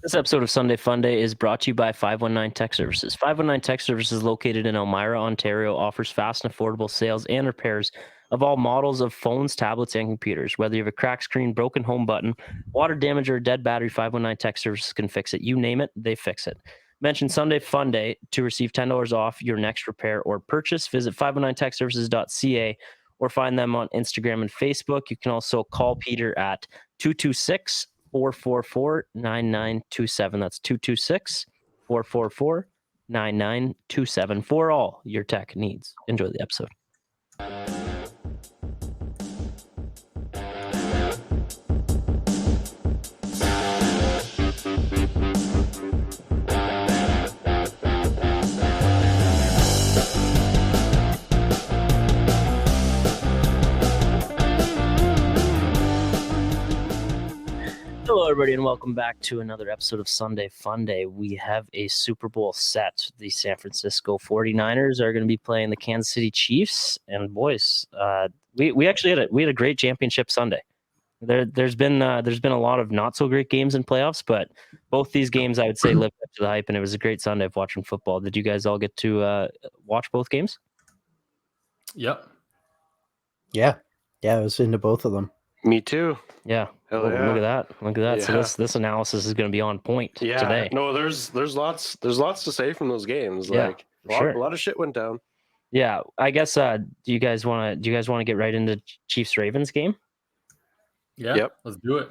This episode of Sunday Funday is brought to you by 519 Tech Services. 519 Tech Services, located in Elmira, Ontario, offers fast and affordable sales and repairs of all models of phones, tablets, and computers. Whether you have a cracked screen, broken home button, water damage, or a dead battery, 519 Tech Services can fix it. You name it, they fix it. Mention Sunday Funday to receive $10 off your next repair or purchase. Visit 519techservices.ca or find them on Instagram and Facebook. You can also call Peter at 226 444 9927. That's 226 444 9927 for all your tech needs. Enjoy the episode. Hello, everybody, and welcome back to another episode of Sunday Funday. We have a Super Bowl set. The San Francisco 49ers are going to be playing the Kansas City Chiefs. And boys, we actually had a great championship Sunday. There's been a lot of not so great games in playoffs, but both these games I would say lived up to the hype, and it was a great Sunday of watching football. Did you guys all get to watch both games? Yep. Yeah, I was into both of them. Me too. Yeah. Hell yeah. Look at that. Yeah. So this analysis is going to be on point Yeah. today. No, there's lots to say from those games. Yeah, Like sure. a lot of shit went down. Yeah, I guess. Do you guys want to get right into Chiefs Ravens game? Yeah. Yep. Let's do it.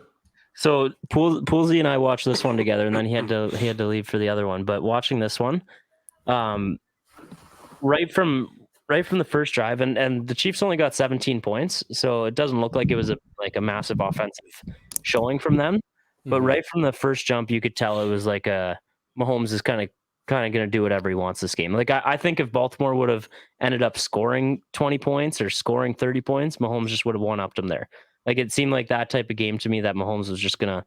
So Poolsy and I watched this one together, and then he had to leave for the other one. But watching this one, right from the first drive, and the Chiefs only got 17 points, so it doesn't look like it was a massive offensive showing from them. But right from the first jump, you could tell it was like Mahomes is kind of going to do whatever he wants this game. Like I think if Baltimore would have ended up scoring 20 points or scoring 30 points, Mahomes just would have one-upped them there. Like it seemed like that type of game to me that Mahomes was just going to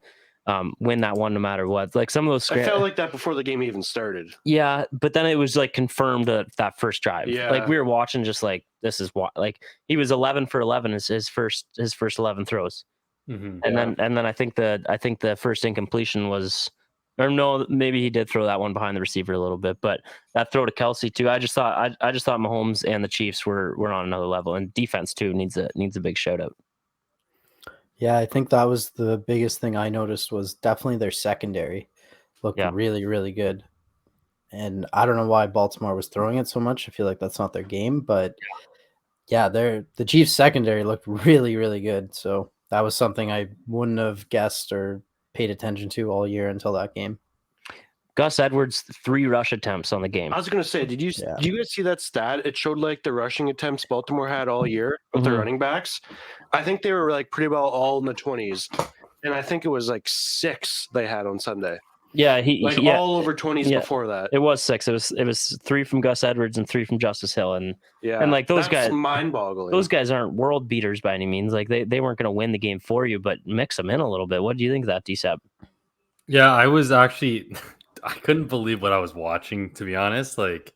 win that one no matter what. Like some of those I felt like that before the game even started. Yeah, but then it was like confirmed that first drive. Yeah. Like we were watching, just like this is what, like he was 11 for 11 is his first 11 throws. Mm-hmm. And then I think the first incompletion was, or no, maybe he did throw that one behind the receiver a little bit, but that throw to Kelsey too. I just thought Mahomes and the Chiefs were on another level, and defense too needs a big shout out. Yeah, I think that was the biggest thing I noticed was definitely their secondary looked really, really good. And I don't know why Baltimore was throwing it so much. I feel like that's not their game, but yeah, the Chiefs secondary looked really, really good. So that was something I wouldn't have guessed or paid attention to all year until that game. Gus Edwards, 3 rush attempts on the game. I was gonna say, did you guys see that stat? It showed like the rushing attempts Baltimore had all year with their running backs. I think they were like pretty well all in the 20s, and I think it was like 6 they had on Sunday. Yeah, all over 20s before that. It was 6. It was 3 from Gus Edwards and 3 from Justice Hill, and like those guys, mind-boggling. Those guys aren't world beaters by any means. Like they weren't going to win the game for you, but mix them in a little bit. What do you think of that, DSAP? Yeah, I was actually. I couldn't believe what I was watching, to be honest. Like,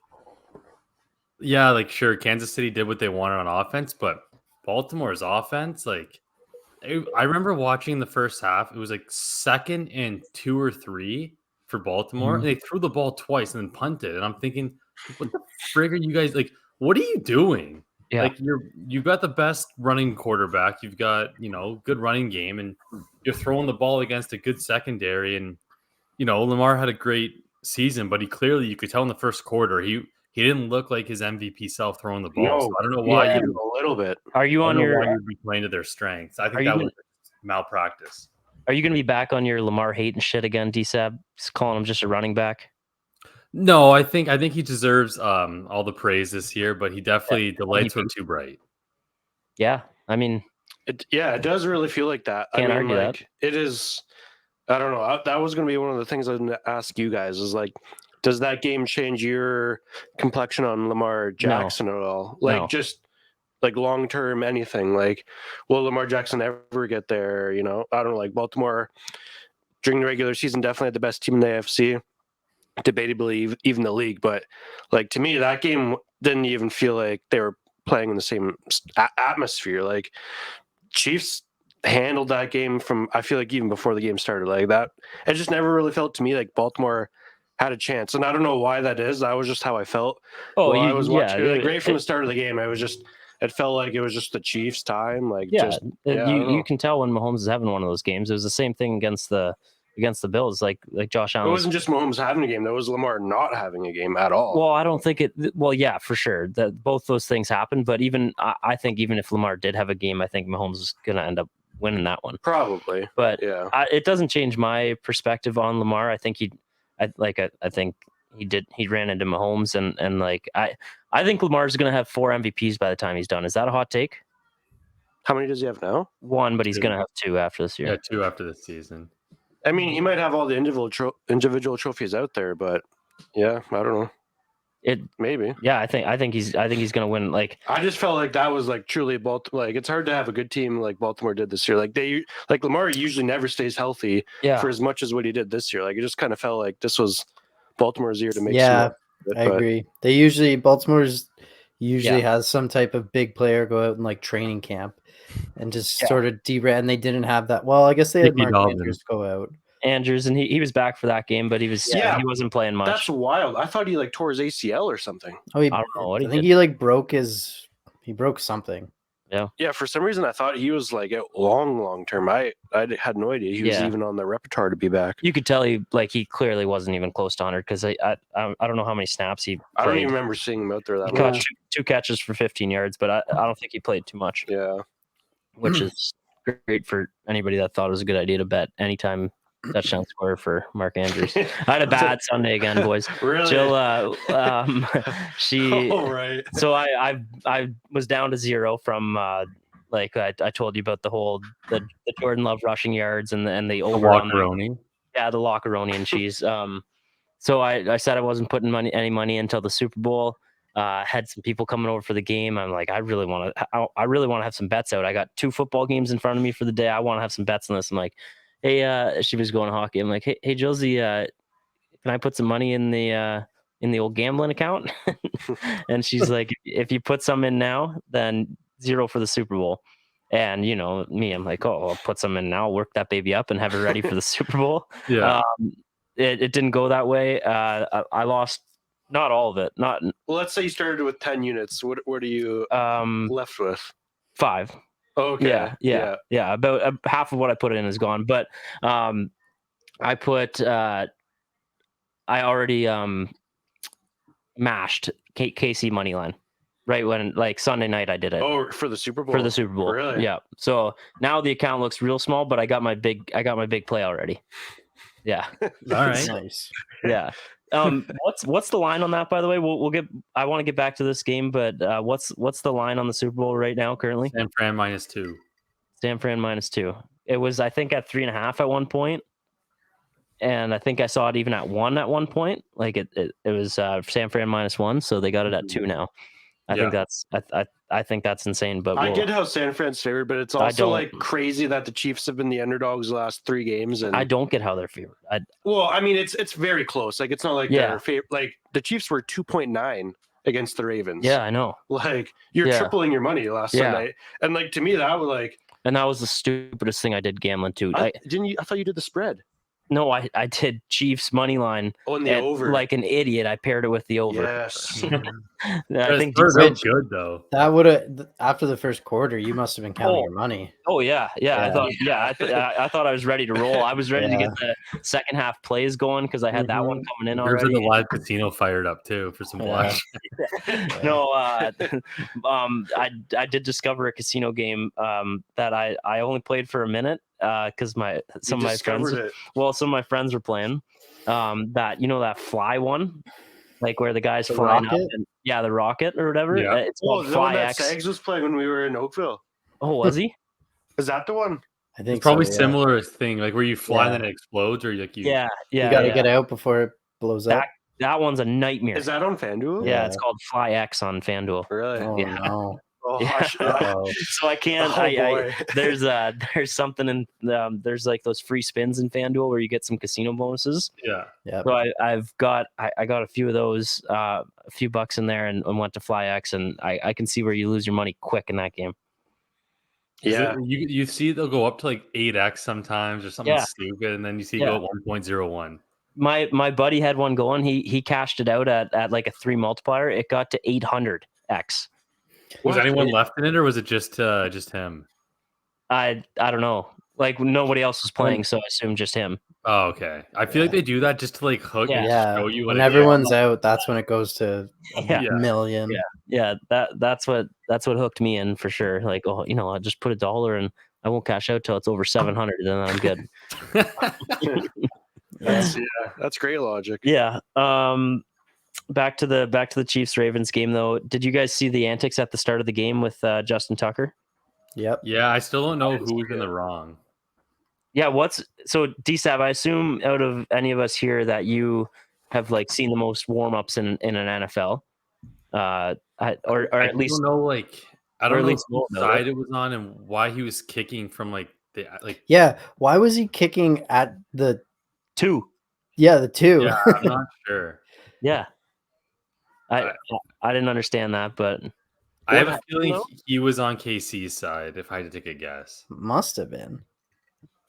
yeah, like sure, Kansas City did what they wanted on offense, but Baltimore's offense, like, I remember watching the first half. It was like 2nd and 2 or 3 for Baltimore. And they threw the ball twice and then punted. And I'm thinking, what the frig are you guys like? What are you doing? Yeah. Like you've got the best running quarterback. You've got good running game, and you're throwing the ball against a good secondary. And Lamar had a great season, but you could tell in the first quarter he didn't look like his MVP self throwing the ball. No, so I don't know why a little bit. Are you on your? You'd be playing to their strengths. I think that was malpractice. Are you going to be back on your Lamar hate and shit again, DSAB? Just calling him just a running back? No, I think he deserves all the praise this year, but he definitely the lights were too bright. Yeah, I mean, it does really feel like that. Can't argue that. It is. I don't know. That was going to be one of the things I was going to ask you guys is like, does that game change your complexion on Lamar Jackson at all? Like just like long-term anything, like will Lamar Jackson ever get there? I don't know, like Baltimore during the regular season definitely had the best team in the AFC, debatably even the league. But like to me, that game didn't even feel like they were playing in the same atmosphere. Like Chiefs handled that game from, I feel like even before the game started, like that, it just never really felt to me like Baltimore had a chance. And I don't know why that is. That was just how I felt. Oh, I was watching like right from it- the start of the game. It felt like it was just the Chiefs' time. Like, yeah, just, I don't you know. can tell when Mahomes is having one of those games. It was the same thing against the Bills, like Josh It Allen. wasn't just Mahomes having a game. That was Lamar not having a game at all. Well, I don't think it. Well, yeah, for sure that both those things happened. But even I think even if Lamar did have a game, I think Mahomes is going to end up winning that one. Probably. But Yeah. it doesn't change my perspective on Lamar. I think I think he ran into Mahomes and like I think Lamar's going to have 4 MVPs by the time he's done. Is that a hot take? How many does he have now? 1, but he's 2. going to have 2 after this year. Yeah, 2 after this season. I mean, he might have all the individual trophies out there, but yeah, I don't know. Maybe. Yeah, I think he's going to win. Like, I just felt like that was like truly Baltimore. Like, it's hard to have a good team like Baltimore did this year. Like Lamar usually never stays healthy for as much as what he did this year. Like, it just kind of felt like this was Baltimore's year to make. Yeah, I agree. Baltimore's usually has some type of big player go out in like training camp and just sort of and they didn't have that. Well, I guess they had Mark Andrews go out. Andrews, and he was back for that game, but he wasn't playing much. That's wild. I thought he like tore his ACL or something. Oh, I don't know what I think he like broke something. Yeah, for some reason I thought he was like a long term. I had no idea he was even on the repertoire to be back. You could tell he clearly wasn't even close to 100 because I don't know how many snaps he played. I don't even remember seeing him out there that much. He caught 2 catches for 15 yards, but I don't think he played too much. Yeah, which is great for anybody that thought it was a good idea to bet anytime touchdown score for Mark Andrews. I had a bad Sunday again, boys. Really? Jill, she. Oh, right. So I was down to 0 from like I told you about the Jordan Love rushing yards and the over on the Lockeroni and cheese. So I said I wasn't putting any money until the Super Bowl. Had some people coming over for the game. I'm like, I really want to have some bets out. I got 2 football games in front of me for the day. I want to have some bets on this. I'm like, hey, she was going hockey. I'm like, hey, Josie, can I put some money in the old gambling account? And she's like, if you put some in now, then 0 for the Super Bowl. And you know me, I'm like, oh, I'll put some in now, work that baby up, and have it ready for the Super Bowl. Yeah. It didn't go that way. I lost. Not all of it. Well, let's say you started with 10 units. What are you left with? 5. Oh, okay. Yeah. About half of what I put in is gone. But I put. I already mashed KC money line right when like Sunday night I did it. Oh, for the Super Bowl. For the Super Bowl. Really? Yeah. So now the account looks real small, but I got my big play already. Yeah. All right. Nice. Yeah. What's the line on that, by the way? We'll get. I want to get back to this game, but what's the line on the Super Bowl right now currently? San Fran -2. San Fran -2. It was, I think, at 3.5 at one point, and I think I saw it even at 1 at one point. Like it was San Fran -1, so they got it at 2 now. I think that's insane. But I get how San Fran's favored, but it's also like crazy that the Chiefs have been the underdogs the last 3 games. And I don't get how they're favored. Well, I mean, it's very close. Like it's not like they're favored. Like the Chiefs were 2.9 against the Ravens. Yeah, I know. Like you're tripling your money last Sunday, and like to me that was like. And that was the stupidest thing I did gambling too. I thought you did the spread. No, I did Chiefs money line. On the over. Like an idiot, I paired it with the over. Yes. I think good though. That would have after the first quarter, you must have been counting your money. Oh yeah. I thought I was ready to roll. I was ready to get the second half plays going because I had that one coming in already. There's the live casino fired up too for some watch. No, I did discover a casino game that I only played for a minute because some of my friends were playing that fly one, like where the guy's flying up and the rocket or whatever. Yeah. It's called Fly X. Sags was playing when we were in Oakville. Oh, was he? Is that the one? I think it's probably so, similar thing, like where you fly and then it explodes, or like you. Yeah. You got to get out before it blows up. That one's a nightmare. Is that on FanDuel? Yeah, it's called Fly X on FanDuel. Really? Oh, yeah. No. Oh, yeah. So I can't. There's something in there's like those free spins in FanDuel where you get some casino bonuses. Yeah. So I got a few of those, a few bucks in there, and went to Fly X, and I can see where you lose your money quick in that game. Yeah. You see they'll go up to like 8x sometimes or something Yeah. stupid, and then you see Yeah. go at 1.01. My buddy had one going. He cashed it out at like a 3 multiplier. It got to 800x. Was What? anyone left in it, or was it just him? I don't know. Like nobody else was playing, so I assume just him. Oh, okay. I feel like they do that just to like hook and Yeah, show you what when it is. everyone's out, that's when it goes to a Yeah. million. Yeah, that's what hooked me in for sure. Like, oh, I just put $1 and I won't cash out till it's over 700, and then I'm good. That's great logic. Yeah. Back to the Chiefs Ravens game though. Did you guys see the antics at the start of the game with Justin Tucker? Yep. Yeah, I still don't know who was in the wrong. Yeah. So DSAV, I assume out of any of us here that you have like seen the most warm ups in an NFL, or at least don't know, like I or don't at know least whose know about side it was on and why he was kicking from like the like. Yeah. Why was he kicking at the 2. the 2? Yeah, I'm not sure. Yeah. I didn't understand that, but I have a happened, feeling though? he was on KC's side. If I had to take a guess, Must have been.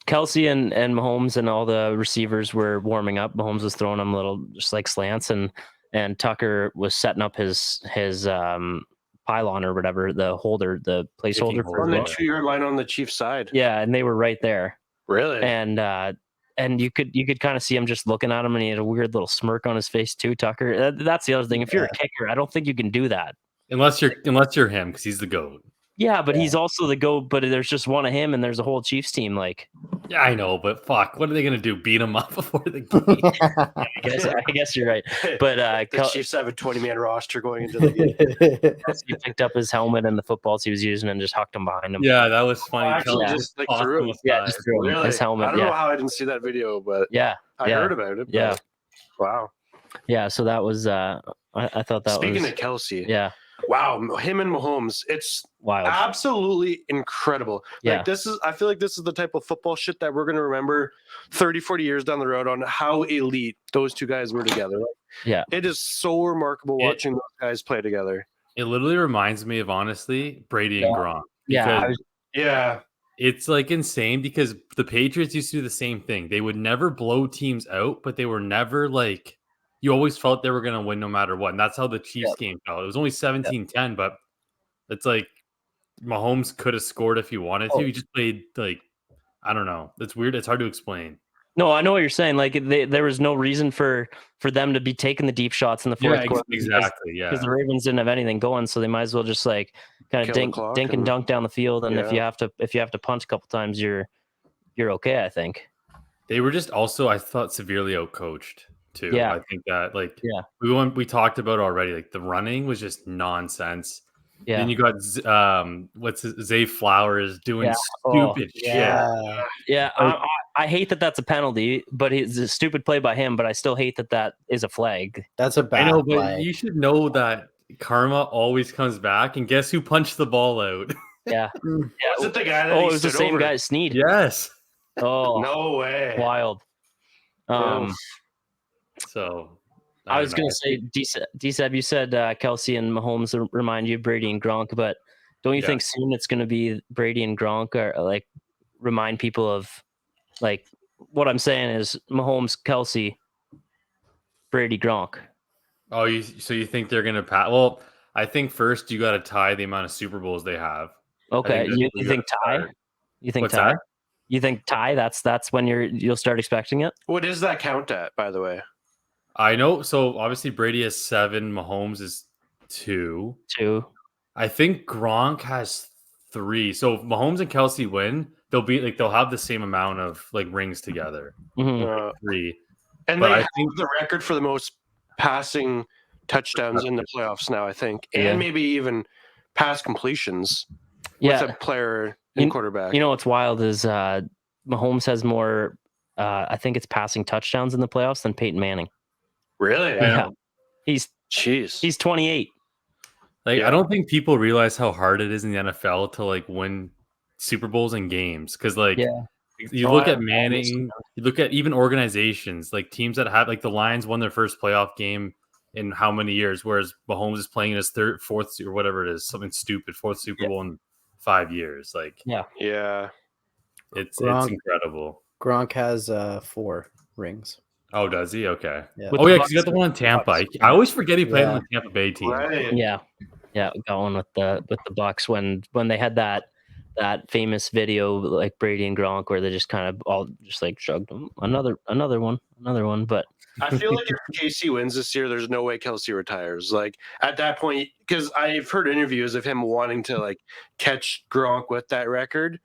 Kelsey and Mahomes and all the receivers were warming up. Mahomes was throwing them little just like slants, and Tucker was setting up his pylon or whatever, the holder, the placeholder for On his the bench. 2-yard line on the Chiefs side. Yeah, and they were right there, Really? and you could kind of see him just looking at him, and he had a weird little smirk on his face too. Tucker, that's the other thing. If you're a kicker, I don't think you can do that. unless you're him, because he's the GOAT. Yeah, but he's also the GOAT. But there's just one of him, and there's a whole Chiefs team. Like, Yeah, I know, but fuck, what are they gonna do? Beat him up before the game? I guess you're right. But the Chiefs have a 20-man roster going into the game. He picked up his helmet and the footballs he was using and just hucked them behind him. Yeah, that was funny. Actually, Kelsey just like tossed threw him him. Yeah, aside. just threw him. Really? His helmet. I don't Yeah, know how I didn't see that video, but yeah, I yeah. heard about it. Yeah. but Wow. Yeah. So that was. I thought that Speaking was. of Kelsey, Yeah. wow, him and Mahomes, it's Wild. absolutely incredible. Yeah. Like I feel like this is the type of football shit that we're going to remember 30, 40 years down the road on how elite those two guys were together. Like, Yeah. It is so remarkable watching those guys play together. It literally reminds me of honestly Brady and Gronk. Yeah. Because Yeah. it's like insane because the Patriots used to do the same thing. They would never blow teams out, but they were never like, you always felt they were going to win no matter what. And that's how the Chiefs game felt. It was only 17-10, but it's like Mahomes could have scored if he wanted to. He just played like, I don't know. It's weird. It's hard to explain. No, I know what you're saying. Like there was no reason for them to be taking the deep shots in the fourth quarter. Exactly. Yeah. Because the Ravens didn't have anything going, so they might as well just like kind of Kill the dink clock and and- dunk down the field. And Yeah. if you have to punt a couple times, you're okay. I think. They were just also, I thought, severely outcoached too. Yeah. I think that like Yeah. we talked about already. Like the running was just nonsense. Yeah. Then you got Zay Flowers doing Yeah. Oh, stupid shit. Yeah. Yeah, I hate that that's a penalty, but it's a stupid play by him. But I still hate that is a flag. That's a bad I know, but play. you should know that karma always comes back. And guess who punched the ball out? Yeah. Mm. Was it the guy that Oh, he it was the stood same over? guy, Snead. Yes. Oh, No way. wild. So I was don't going to say, D-Seb, you said Kelsey and Mahomes remind you of Brady and Gronk, but don't you Yeah. think soon it's going to be Brady and Gronk, or like remind people of like what I'm saying is Mahomes, Kelsey, Brady, Gronk. know. So you think they're gonna pass? Well, I think first you got to tie the amount of Super Bowls they have. Okay, that's you what we think gotta tie? start. You think What's tie? that? You think tie? That's when you'll start expecting it. What does that count at, by the way? I know. So obviously Brady has 7, Mahomes is 2. 2. I think Gronk has 3. So if Mahomes and Kelsey win, they'll have the same amount of like rings together. Mhm. 3. And But they I have think- the record for the most passing touchdowns in the playoffs now, I think, and Yeah. maybe even pass completions Yeah, with a player in quarterback. you know what's wild is Mahomes has more. I think it's passing touchdowns in the playoffs than Peyton Manning. really? Yeah, he's Jeez. 28. Like Yeah. I don't think people realize how hard it is in the NFL to like win Super Bowls and games because like Yeah. you Oh, look I- at Manning, you look at even organizations like teams that have like the Lions won their first playoff game in how many years, whereas Mahomes is playing in his fourth or whatever it is, something stupid, 4th Super Bowl in 5 years. Like, Yeah. it's Gronk- incredible. Gronk has 4 rings. Oh, does he? Okay. Yeah. With Oh, the yeah, because you Bucks- got the one in Tampa. Bucks, I always forget he played on Yeah. the Tampa Bay team. Right. Yeah, got one with the Bucks when they had that famous video like Brady and Gronk where they just kind of all just like shrugged them. Another one. But I feel like if KC wins this year, there's no way Kelsey retires. Like at that point, because I've heard interviews of him wanting to like catch Gronk with that record.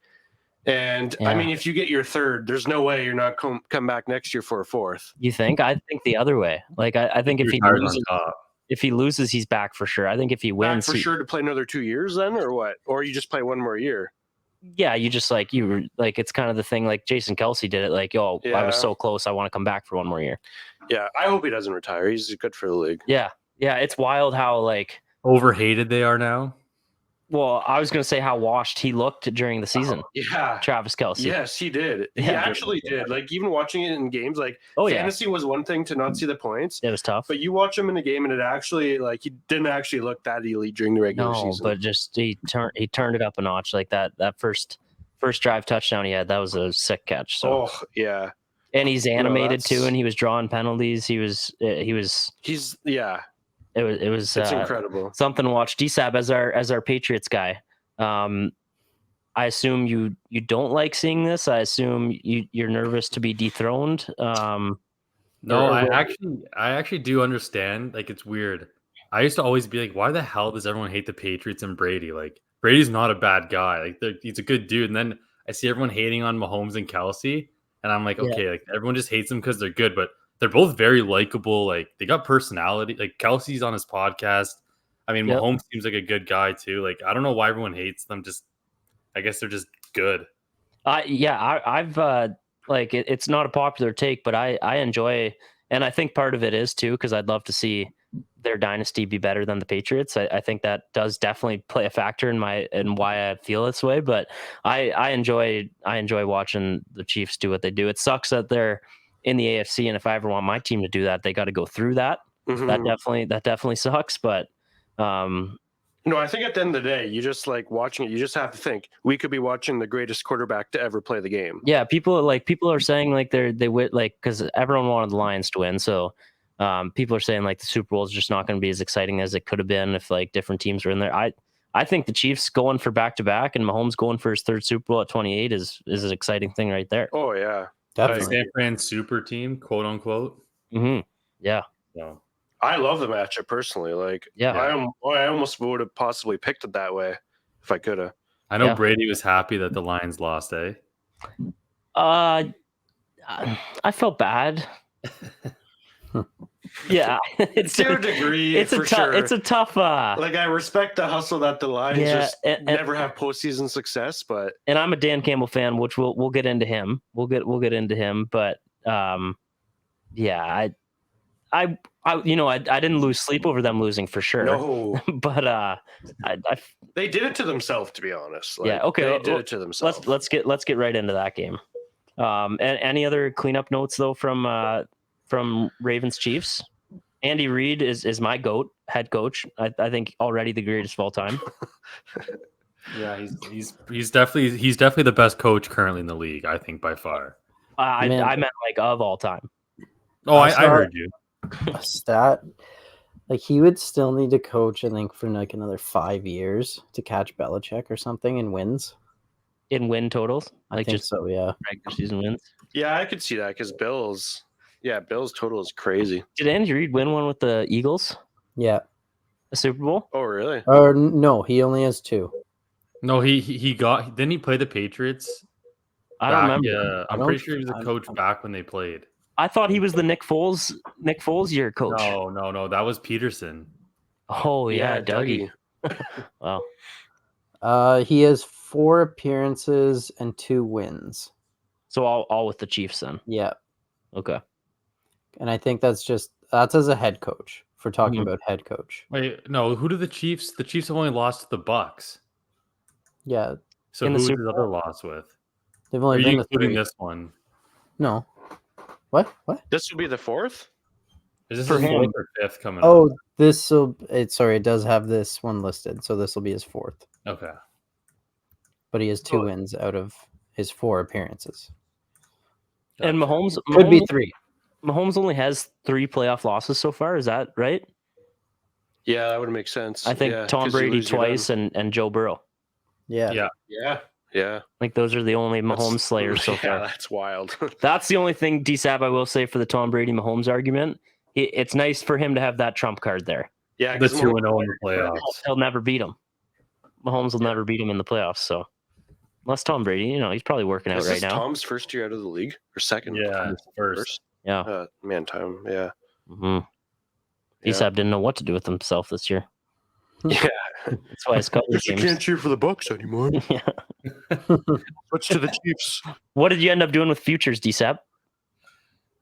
And I Yeah. mean, if you get your third, there's no way you're not come back next year for a fourth. you think? I think the other way. Like I think if he Retires loses, on top. he's back for sure. I think if he Back wins, for sure to play another 2 years then, or what? Or you just play one more year? yeah, you just like it's kind of the thing like Jason Kelsey did it. Like, I was Yeah. so close. I want to come back for one more year. Yeah, I hope he doesn't retire. He's good for the league. Yeah, it's wild how like. Overhated they are now. Well, I was going to say how washed he looked during the season. Yeah. Travis Kelsey. Yes, he did. He Yeah. actually did. Like even watching it in games, like Oh yeah, fantasy was one thing to not see the points, it was tough. but you watch him in a game and it actually like he didn't actually look that elite during the regular No, season. but just he turned it up a notch. Like that first drive touchdown he had, that was a sick catch. So oh yeah, and he's animated too, that's- and he was drawing penalties. He was he's yeah, it was it's incredible. something to watch. DSAB as our Patriots guy. I assume you don't like seeing this. I assume you're nervous to be dethroned. No, Or- I actually do understand. Like, it's weird. I used to always be like, why the hell does everyone hate the Patriots and Brady? Like, Brady's not a bad guy. Like, he's a good dude. And then I see everyone hating on Mahomes and Kelsey, and I'm like, Yeah. okay, like everyone just hates them because they're good, but they're both very likable. Like, they got personality. Like, Kelsey's on his podcast. I mean, Yep. Mahomes seems like a good guy too. Like, I don't know why everyone hates them. Just, I guess they're just good. I've like it's not a popular take, but I enjoy, and I think part of it is too because I'd love to see their dynasty be better than the Patriots. I think that does definitely play a factor in why I feel this way. But I enjoy watching the Chiefs do what they do. It sucks that they're in the AFC, and if I ever want my team to do that, they got to go through that. Mhm. That definitely sucks. But No, I think at the end of the day, you just like watching it. You just have to think we could be watching the greatest quarterback to ever play the game. yeah, people are saying like they would like because everyone wanted the Lions to win, so people are saying like the Super Bowl is just not going to be as exciting as it could have been if like different teams were in there. I think the Chiefs going for back to back and Mahomes going for his third Super Bowl at 28 is an exciting thing right there. Oh yeah, Definitely. San Fran super team, quote unquote. Mm-hmm. Yeah, So I love the matchup personally. Like yeah. I almost would have possibly picked it that way if I could have. I know Yeah. Brady was happy that the Lions lost, eh? I felt bad. Yeah, it's To a degree, it's for a tough sure. it's a tough Like I respect the hustle that the Lions Yeah, just and- never have postseason success, but and I'm a Dan Campbell fan, which we'll get into him. We'll get into him, but yeah, I didn't lose sleep over them losing for sure. no, But I they did it to themselves. To be honest, Yeah, okay, they well, did it to themselves. let's get right into that game. And any other cleanup notes though from Ravens Chiefs? Andy Reid is my GOAT head coach. I think already the greatest of all time. Yeah, he's definitely the best coach currently in the league, I think, by far. I Man. meant like of all time. Oh, I saw- heard you. A stat, like he would still need to coach, I think, for like another 5 years to catch Belichick or something in wins. In win totals, I like think just so, yeah. regular season wins. Yeah, I could see that because Bills total is crazy. Did Andy Reid win one with the Eagles? Yeah. A Super Bowl? Oh really? Or no, he only has 2. No, he got. Didn't he play the Patriots? I don't back? remember. Yeah, I'm I pretty don't- sure he was a I- coach back when they played. I thought he was the Nick Foles year coach. No, that was Peterson. Oh yeah, Dougie. Wow. He has 4 appearances and 2 wins. So all with the Chiefs then. Yeah. Okay. And I think that's as a head coach, for talking Mhm. about head coach. Wait, no, who did the Chiefs? The Chiefs have only lost to the Bucks. Yeah. So In who the was Super his other loss with? They've Are only you been to including 3. this one? No. What? This would be the fourth. Is this For his him. fourth or fifth coming Oh, up? it does have this one listed, so this will be his 4th. Okay. but he has 2 Oh. wins out of his 4 appearances. And Gotcha. Could be Mahomes 3. Mahomes only has 3 playoff losses so far. Is that right? Yeah, that would make sense. I think yeah, Tom 'cause you Brady lose your twice run. and Joe Burrow. Yeah. Yeah. Like those are the only Mahomes slayers so yeah, far. that's wild. That's the only thing, DSAB, I will say for the Tom Brady Mahomes argument. It's nice for him to have that trump card there. yeah, The 'cause 2-0 in Mahomes- the playoffs. He'll never beat him. Mahomes will Yeah. never beat him in the playoffs. So unless Tom Brady, he's probably working out Is right this now. Tom's first year out of the league or second? Yeah, first. Yeah. Man, time. Yeah. Mm-hmm. Yeah. DSAB didn't know what to do with himself this year. Yeah. That's why his Cutlass You games. can't cheer for the Bucks anymore. Yeah. Switch to the Chiefs. What did you end up doing with futures, DSAB?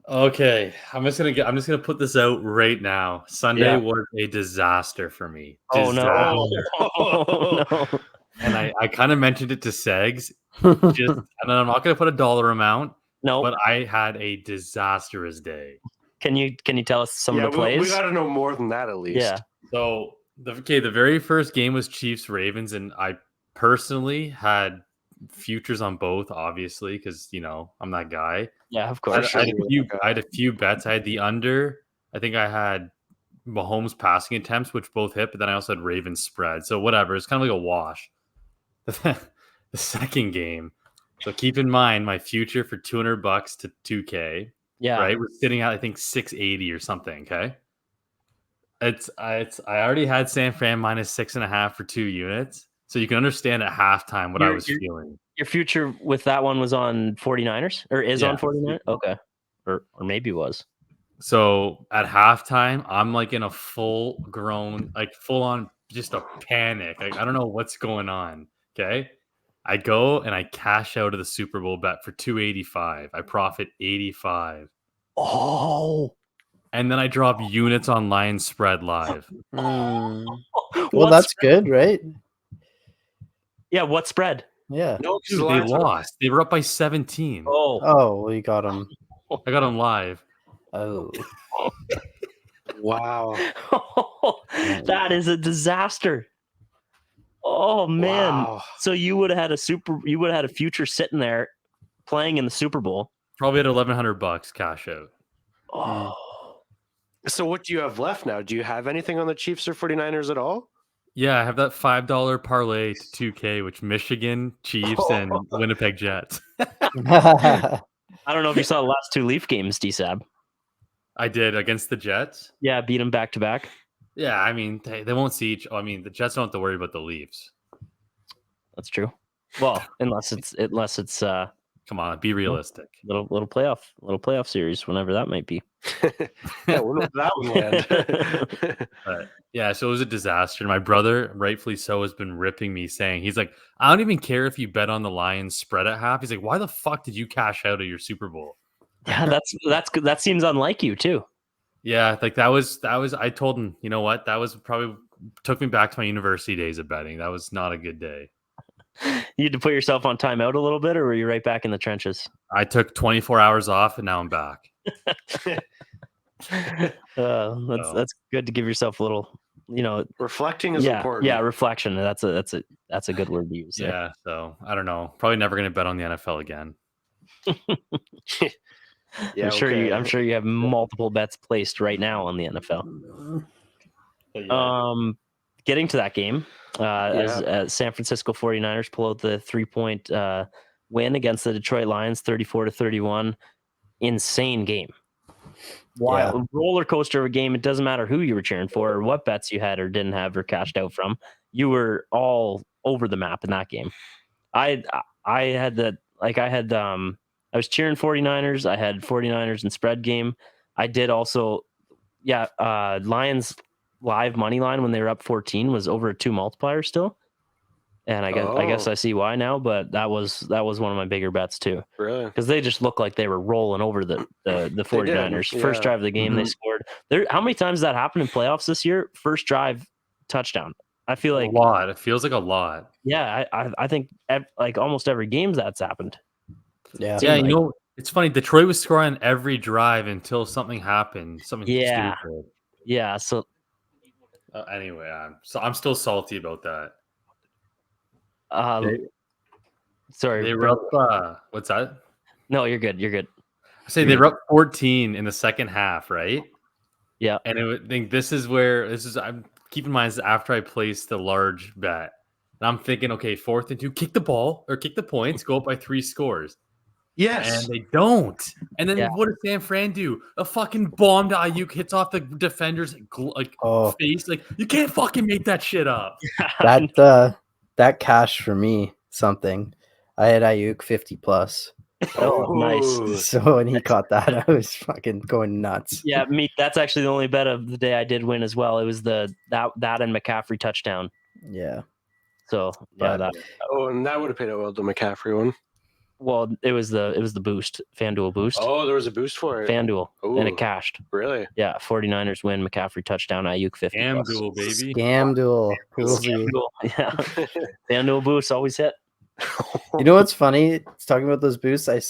Okay, I'm just gonna put this out right now. Sunday Yeah. was a disaster for me. Oh no! Disaster. Oh, no! And I kind of mentioned it to Segs, and I'm not gonna put a dollar amount, No. but I had a disastrous day. Can you tell us some yeah, of the plays? we got to know more than that at least. Yeah. So the very first game was Chiefs Ravens, and I personally had futures on both, obviously, because I'm that guy. Yeah, of I course. had a few bets. I had the under. I think I had Mahomes passing attempts, which both hit, but then I also had Ravens spread. So whatever. It's kind of like a wash. The second game. So keep in mind my future for $200 to 2K. Yeah. Right. We're sitting at I think 680 or something. Okay. I already had San Fran minus 6.5 for 2 units. So you can understand at halftime what I was feeling. Your future with that one was on 49ers or is Yeah. on 49ers? Okay. Or maybe was. So at halftime, I'm like in a full on just a panic. Like I don't know what's going on. Okay. I go and I cash out of the Super Bowl bet for 285. I profit 85. Oh. And then I drop units on Lions spread live. Well, What that's spread? good, right? Yeah, what spread? Yeah. No, 'cause Dude, the they Lions are- lost. They were up by 17. Oh. Oh, well, you got him. I got them live. Oh. Wow. That is a disaster. Oh man. Wow. So you would have had a future sitting there playing in the Super Bowl. Probably at $1,100 cash out. Oh. So what do you have left now? Do you have anything on the Chiefs or 49ers at all? Yeah, I have that $5 parlay to 2K, which Michigan, Chiefs, and Winnipeg Jets. I don't know if you saw the last 2 Leaf games, DSAB. I did against the Jets. Yeah, beat them back to back. Yeah, I mean, they won't see each. I mean, the Jets don't have to worry about the Leafs. That's true. Well, unless it's Come on, be realistic. little playoff series, whenever that might be. Yeah, where would that one land? But yeah, so it was a disaster. My brother, rightfully so, has been ripping me, saying he's like, I don't even care if you bet on the Lions spread at half. He's like, why the fuck did you cash out of your Super Bowl? Yeah, that's good. That seems unlike you too. Yeah, like that was. I told him, you know what? That was probably took me back to my university days of betting. That was not a good day. You had to put yourself on timeout a little bit, or were you right back in the trenches? I took 24 hours off, and now I'm back. That's good to give yourself a little, Reflecting is yeah, important. yeah, reflection. That's a good word to use. there. Yeah, so I don't know. Probably never going to bet on the NFL again. Yeah, I'm sure you have multiple bets placed right now on the NFL. But yeah. Getting to that game, as San Francisco 49ers pull out the 3-point win against the Detroit Lions, 34-31. Insane game. Wild roller coaster of a game. It doesn't matter who you were cheering for or what bets you had or didn't have or cashed out from. You were all over the map in that game. I was cheering 49ers. I had 49ers in spread game. I did also, Lions live money line when they were up 14 was over a 2 multiplier still. And I guess I see why now, but that was one of my bigger bets too. Really? Because they just looked like they were rolling over the 49ers. did, First yeah. drive of the game, they scored. How many times has that happened in playoffs this year? First drive, touchdown. I feel like a lot. It feels like a lot. Yeah, I think like almost every game that's happened. Yeah. Yeah, like- it's funny. Detroit was scoring every drive until something happened. Something Yeah. stupid. Yeah, so Anyway, I'm still salty about that. um, Okay. Sorry, They were up. What's that? No, you're good. You're good. I say they were up 14 in the second half, right? Yeah. And I think this is. I'm keep in mind this is after I placed the large bet. And I'm thinking, okay, 4th and 2, kick the ball or kick the points, go up by 3 scores. Yes. And they don't. And then Yeah. what does San Fran do? A fucking bomb to Ayuk hits off the defender's face. Like, you can't fucking make that shit up. That cash for me something. I had Ayuk 50 plus. Oh, nice. So when he caught that, I was fucking going nuts. Yeah, that's actually the only bet of the day I did win as well. It was that and McCaffrey touchdown. Yeah. So yeah, that. Oh, and that would have paid out well, the McCaffrey one. Well, it was the boost, FanDuel boost. Oh, there was a boost for it. FanDuel, and it cashed. Really? Yeah, 49ers win, McCaffrey touchdown, Ayuk 50. Scamduel, baby. Scamduel. Scamduel. Yeah. FanDuel boost always hit. You know what's funny? It's talking about those boosts. I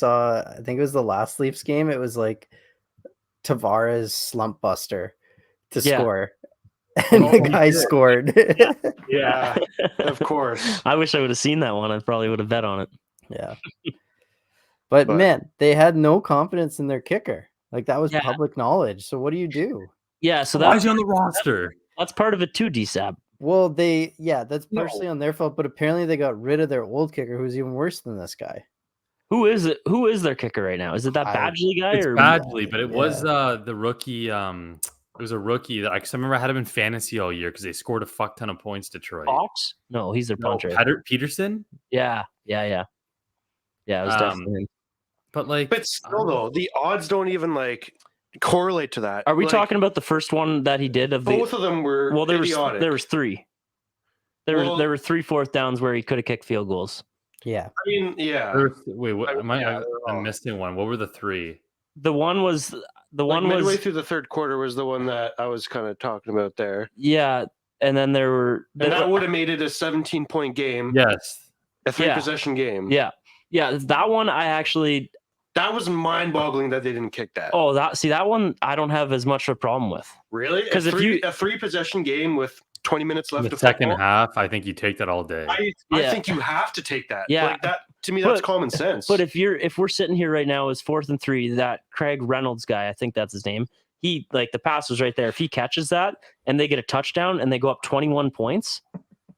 think it was the last Leafs game. It was like Tavares slump buster to score. And the guy scored. Yeah, of course. I wish I would have seen that one. I probably would have bet on it. Yeah. But man, they had no confidence in their kicker. Like that was Yeah. public knowledge. So what do you do? Yeah, so Why that's is he on the roster? that's part of it too, DSAB. Well, that's partially on their fault, but apparently they got rid of their old kicker who's even worse than this guy. Who is it? Who is their kicker right now? Is it that Badgley guy It's or Badgley, but it was the rookie. It was a rookie that I remember I had him in fantasy all year because they scored a fuck ton of points. Detroit. Fox? No, he's their punter. Peterson. Yeah. It was definitely him. But still, though, the odds don't even correlate to that. Are we talking about the first one that he did? Both of them were. Well, there idiotic. was 3. There were 3 4th downs where he could have kicked field goals. Yeah. I mean, yeah. Wait, what? I'm missing one. What were the 3? The one was midway through the third quarter was the one that I was kind of talking about there. Yeah, and then and that would have made it a 17-point game. Yes, a 3-possession game. Yeah, that one I actually. That was mind-boggling that they didn't kick that. Oh, that one I don't have as much of a problem with. Really? Because a 3-possession game with 20 minutes left in the second half, I think you take that all day. I think you have to take that. Yeah, like that to me, that's common sense. But if we're sitting here right now, it's 4th and 3. That Craig Reynolds guy, I think that's his name. He the pass was right there. If he catches that and they get a touchdown and they go up 21 points.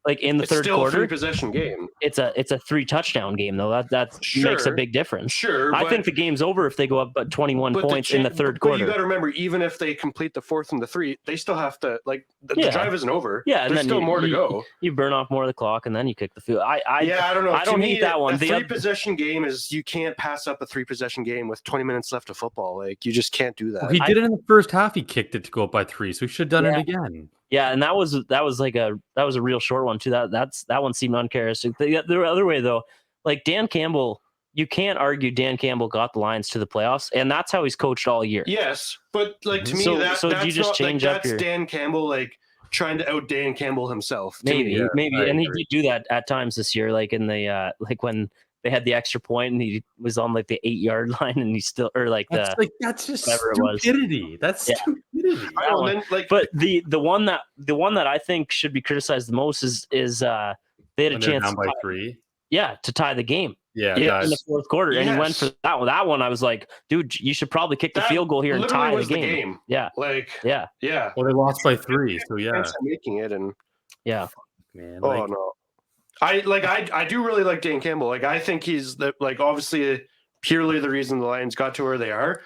Like in the third quarter, a 3-possession game. It's a 3-touchdown game though. That makes a big difference. Sure, I think the game's over if they go up 21 points in the third quarter. But you got to remember, even if they complete the 4th and the 3, they still have to the drive isn't over. Yeah, there's still more to go. You burn off more of the clock and then you kick the field. I don't know. I don't hate that one. A 3-possession game is you can't pass up a 3-possession game with 20 minutes left of football. Like you just can't do that. Well, he did it in the first half. He kicked it to go up by 3, so he should have done it again. Yeah, and that was a real short one too. That one seemed uncharacteristic. The other way though, like Dan Campbell, you can't argue Dan Campbell got the Lions to the playoffs, and that's how he's coached all year. Yes, but to me, that's you just change up that's Dan Campbell trying to out Dan Campbell himself. Maybe, and he did do that at times this year, like in the when they had the extra point and he was on the 8-yard line and he still that's just stupidity. That's stupidity. But the one that I think should be criticized the most is they had a chance down by 3. Yeah, to tie the game. Yeah, in the fourth quarter, and he went for that one. That one, I was like, dude, you should probably kick the field goal here and tie the game. Yeah, yeah. Well, they lost by 3, so yeah, making it and man. No. I do really like Dan Campbell. I think he's obviously purely the reason the Lions got to where they are.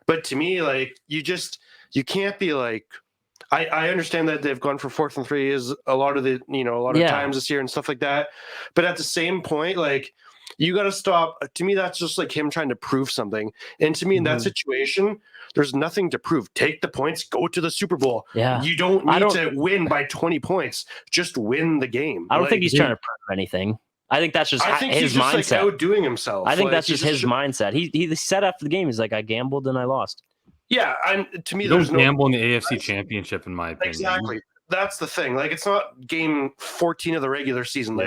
But to me, you can't be I understand that they've gone for 4th and 3 is a lot of times this year and stuff like that. But at the same point, you got to stop. To me, that's just him trying to prove something. And to me, in that situation, there's nothing to prove. Take the points, go to the Super Bowl. Yeah. You don't need to win by 20 points. Just win the game. I don't think he's trying to prove anything. I think that's just his mindset. Just outdoing himself. I think that's just his mindset. He said after the game, he's like, I gambled and I lost. Yeah, and to me, there's no gamble in the AFC Championship, in my opinion. Exactly. That's the thing. It's not game 14 of the regular season.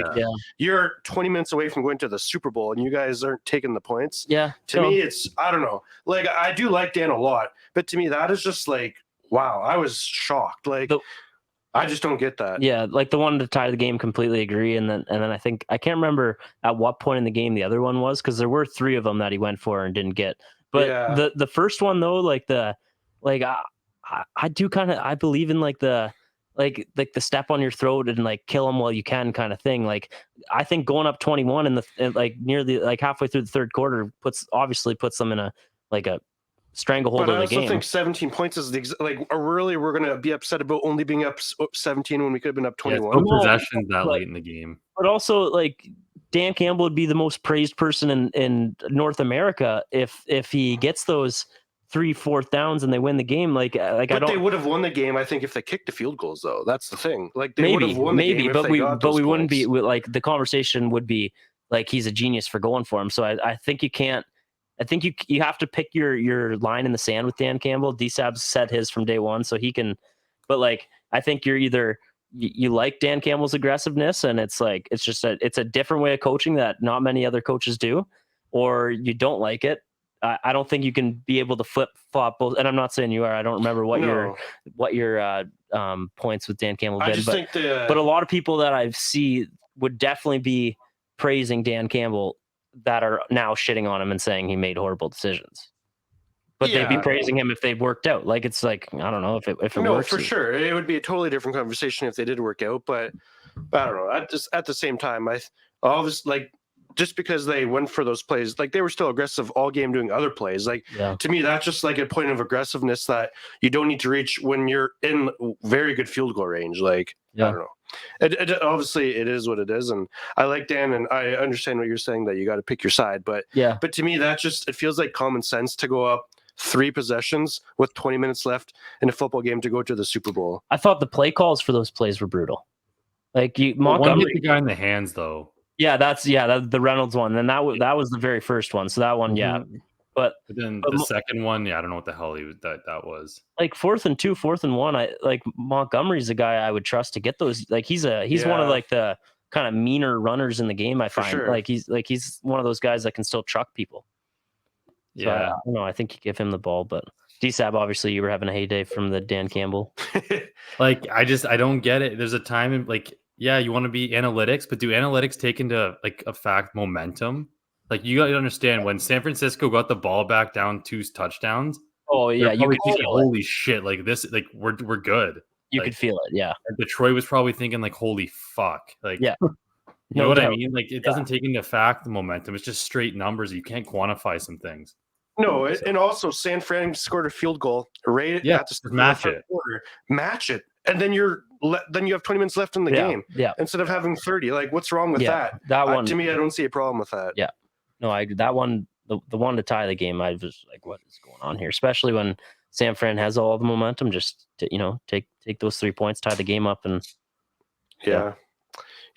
You're 20 minutes away from going to the Super Bowl, and you guys aren't taking the points. Yeah. To me, it's I don't know. I do like Dan a lot, but to me, that is just wow. I was shocked. I just don't get that. Yeah, like the one to tie the game, completely agree. And then I think I can't remember at what point in the game the other one was, because there were 3 of them that he went for and didn't get. But Yeah. the first one though, I do kind of, I believe in like the step on your throat and like kill him while you can kind of thing. Like I think going up 21 in like nearly like halfway through the third quarter puts them in a stranglehold But of I the also game. think 17 points is really we're going to be upset about only being up 17 when we could have been up 21. No possessions that late in the game. But also, like, Dan Campbell would be the most praised person in North America if he gets those 3-4 downs and they win the game. But they would have won the game, I think, if they kicked the field goals, though. That's the thing. Like they would have won the game, but we wouldn't be points. like, the conversation would be like he's a genius for going for him. So I think you can't. I think you have to pick your line in the sand with Dan Campbell. DSAB set his from day one, so he can. But like, I think you're either you like Dan Campbell's aggressiveness, and it's like it's a different way of coaching that not many other coaches do, or you don't like it. I don't think you can be able to flip flop both. And I'm not saying you are. I don't remember what your points with Dan Campbell been, but a lot of people that I see would definitely be praising Dan Campbell that are now shitting on him and saying he made horrible decisions. But they'd be praising him if they worked out. Like, it's like, I don't know if it works. No, for sure. It would be a totally different conversation if they did work out. But I don't know. At the same time, just because they went for those plays, like they were still aggressive all game doing other plays. Like to me, that's just like a point of aggressiveness that you don't need to reach when you're in very good field goal range. Like, I don't know. It obviously it is what it is, and I like Dan, and I understand what you're saying that you got to pick your side, but to me it feels like common sense to go up 3 possessions with 20 minutes left in a football game to go to the Super Bowl. I thought the play calls for those plays were brutal. Like Montgomery, one hit the guy in the hands though. Yeah, that's the Reynolds one, and that was the very first one. So that one, But then the second one, I don't know what the hell that was. Like 4th and 2, 4th and 1. I like Montgomery's a guy I would trust to get those. Like he's one of like the kind of meaner runners in the game. I find he's one of those guys that can still truck people. So I don't know. I think you give him the ball, but DSAB, obviously you were having a heyday from the Dan Campbell. Like I don't get it. There's a time in you want to be analytics, but do analytics take into like effect momentum? Like you got to understand when San Francisco got the ball back down 2 touchdowns. Oh yeah, you could feel holy shit! Like this, like we're good. You could feel it, yeah. And Detroit was probably thinking like, holy fuck, like yeah. You know what I mean? Like it doesn't take into fact the momentum. It's just straight numbers. You can't quantify some things. No, and also San Fran scored a field goal right at the match it. Quarter. Match it, and then you have 20 minutes left in the game. Yeah. Instead of having 30, like what's wrong with that? That one to me, I don't see a problem with that. Yeah. No, that one, the one to tie the game, I was like, what is going on here? Especially when San Fran has all the momentum, just to, take those 3 points, tie the game up, and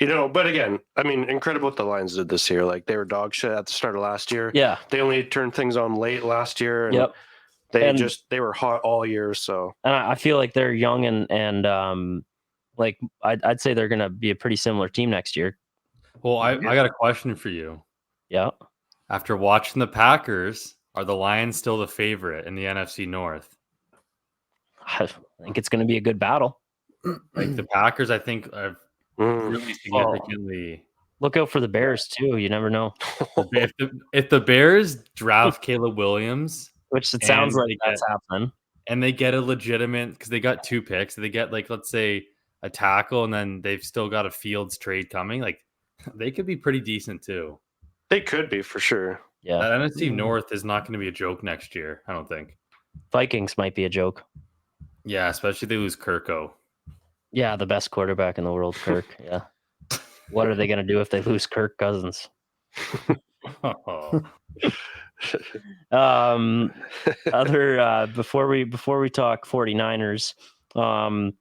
but again, I mean, incredible what the Lions did this year. Like they were dog shit at the start of last year. Yeah, they only turned things on late last year. And they were hot all year. So, and I feel like they're young and like I'd say they're gonna be a pretty similar team next year. Well, I got a question for you. Yeah. After watching the Packers, are the Lions still the favorite in the NFC North? I think it's going to be a good battle. Like the Packers, I think are really significantly. Look out for the Bears too. You never know. if the Bears draft Caleb Williams, which it sounds like that's happening, and they get a legitimate, because they got 2 picks, they get like, let's say, a tackle, and then they've still got a Fields trade coming. Like they could be pretty decent too. They could be for sure. Yeah, that NFC North is not going to be a joke next year. I don't think. Vikings might be a joke. Yeah, especially if they lose Kirko. Yeah, the best quarterback in the world, Kirk. Yeah. What are they going to do if they lose Kirk Cousins? Before we talk 49ers, what